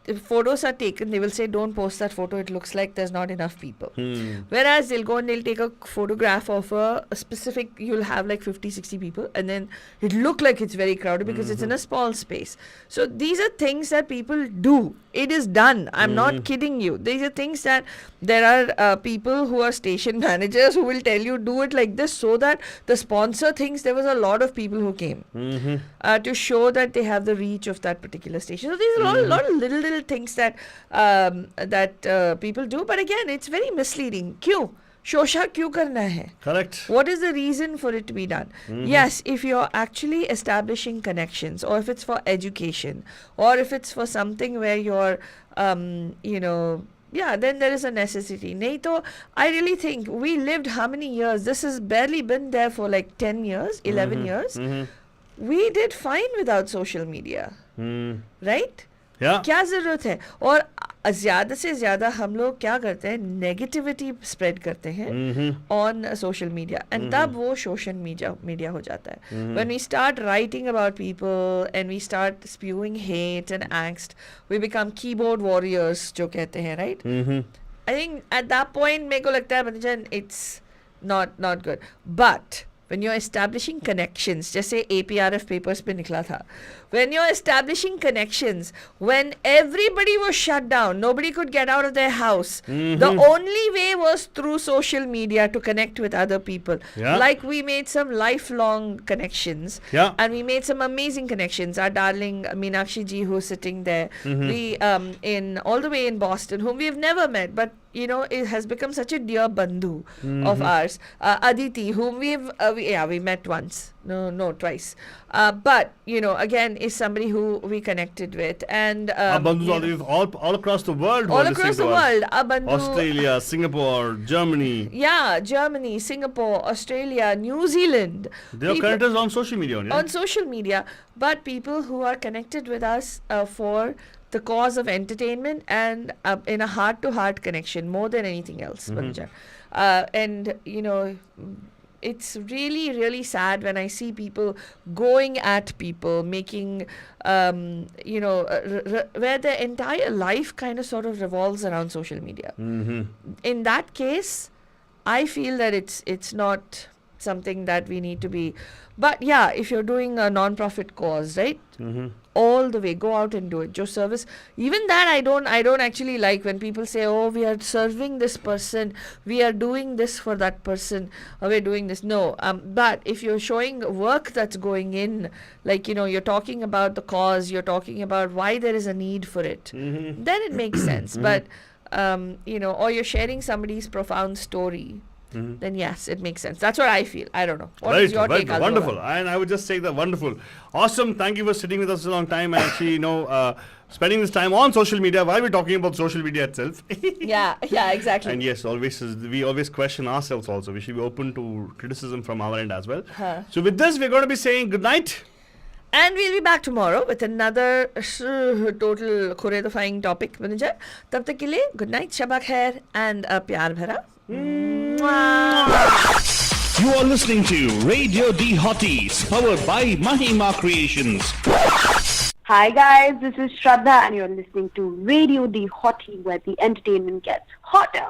If photos are taken, they will say, don't post that photo, it looks like there's not enough people. Whereas they'll go and they'll take a photograph of a specific, you'll have like 50, 60 people, and then it look like it's very crowded because it's in a small space. So these are things that people do. It is done. I'm not kidding you. These are things that there are people who are station managers who will tell you, do it like this, so that the sponsor thinks there was a lot of people who came to show that they have the reach of that particular station. So these are a lot of little things that people do, but again, it's very misleading. Kyun? Shosha kyun karna hai? Correct. What is the reason for it to be done? Yes, if you're actually establishing connections, or if it's for education, or if it's for something where you're, then there is a necessity. Nahi to, I really think we lived how many years? This has barely been there for like 10 years, 11 years. We did fine without social media. Right? क्या जरूरत है? और ज़्यादा से ज़्यादा हम लोग क्या करते हैं, नेगेटिविटी स्प्रेड करते हैं ऑन सोशल मीडिया, एंड तब वो सोशल मीडिया हो जाता है. When we start writing about people and we start spewing hate and angst, we become keyboard warriors जो कहते हैं, right? I think at that point मेरे को लगता है बंजन, it's not good. But when you're establishing connections, जैसे APRF papers पे निकला था, when you're establishing connections, when everybody was shut down, nobody could get out of their house, the only way was through social media to connect with other people. Like we made some lifelong connections, and we made some amazing connections. Our darling Meenakshi ji, who's sitting there, we in all the way in Boston, whom we've never met, but it has become such a dear bandhu of ours. Aditi, whom we met once. No, twice. But, again, is somebody who we connected with. And our bandhus all across the world. All across the world. Australia, Singapore, Germany. Yeah, Germany, Singapore, Australia, New Zealand. They are connected on social media. On social media. But people who are connected with us for the cause of entertainment and in a heart-to-heart connection more than anything else. And it's really, really sad when I see people going at people, making where their entire life kind of sort of revolves around social media. In that case, I feel that it's not something that we need to be. But yeah, if you're doing a non-profit cause, right? All the way, go out and do it. Just service. Even that I don't actually like when people say, oh, we are serving this person, we are doing this for that person, or we're doing this. No. But if you're showing work that's going in, like, you're talking about the cause, you're talking about why there is a need for it, then it makes sense. But, or you're sharing somebody's profound story, then yes, it makes sense. That's what I feel. I don't know. What Right, is your take, right, wonderful. And I would just say that wonderful. Awesome. Thank you for sitting with us a long time and actually, spending this time on social media while we're talking about social media itself. Yeah, exactly. And yes, we always question ourselves also. We should be open to criticism from our end as well. So with this, we're going to be saying good night. And we'll be back tomorrow with another total choreographying topic. Manager. Tab tak ke liye, good night, Shabba Khair, and pyar bhara. You are listening to Radio D Hotties, powered by Mahima Creations. Hi guys, this is Shraddha and you're listening to Radio D Hottie, where the entertainment gets hotter.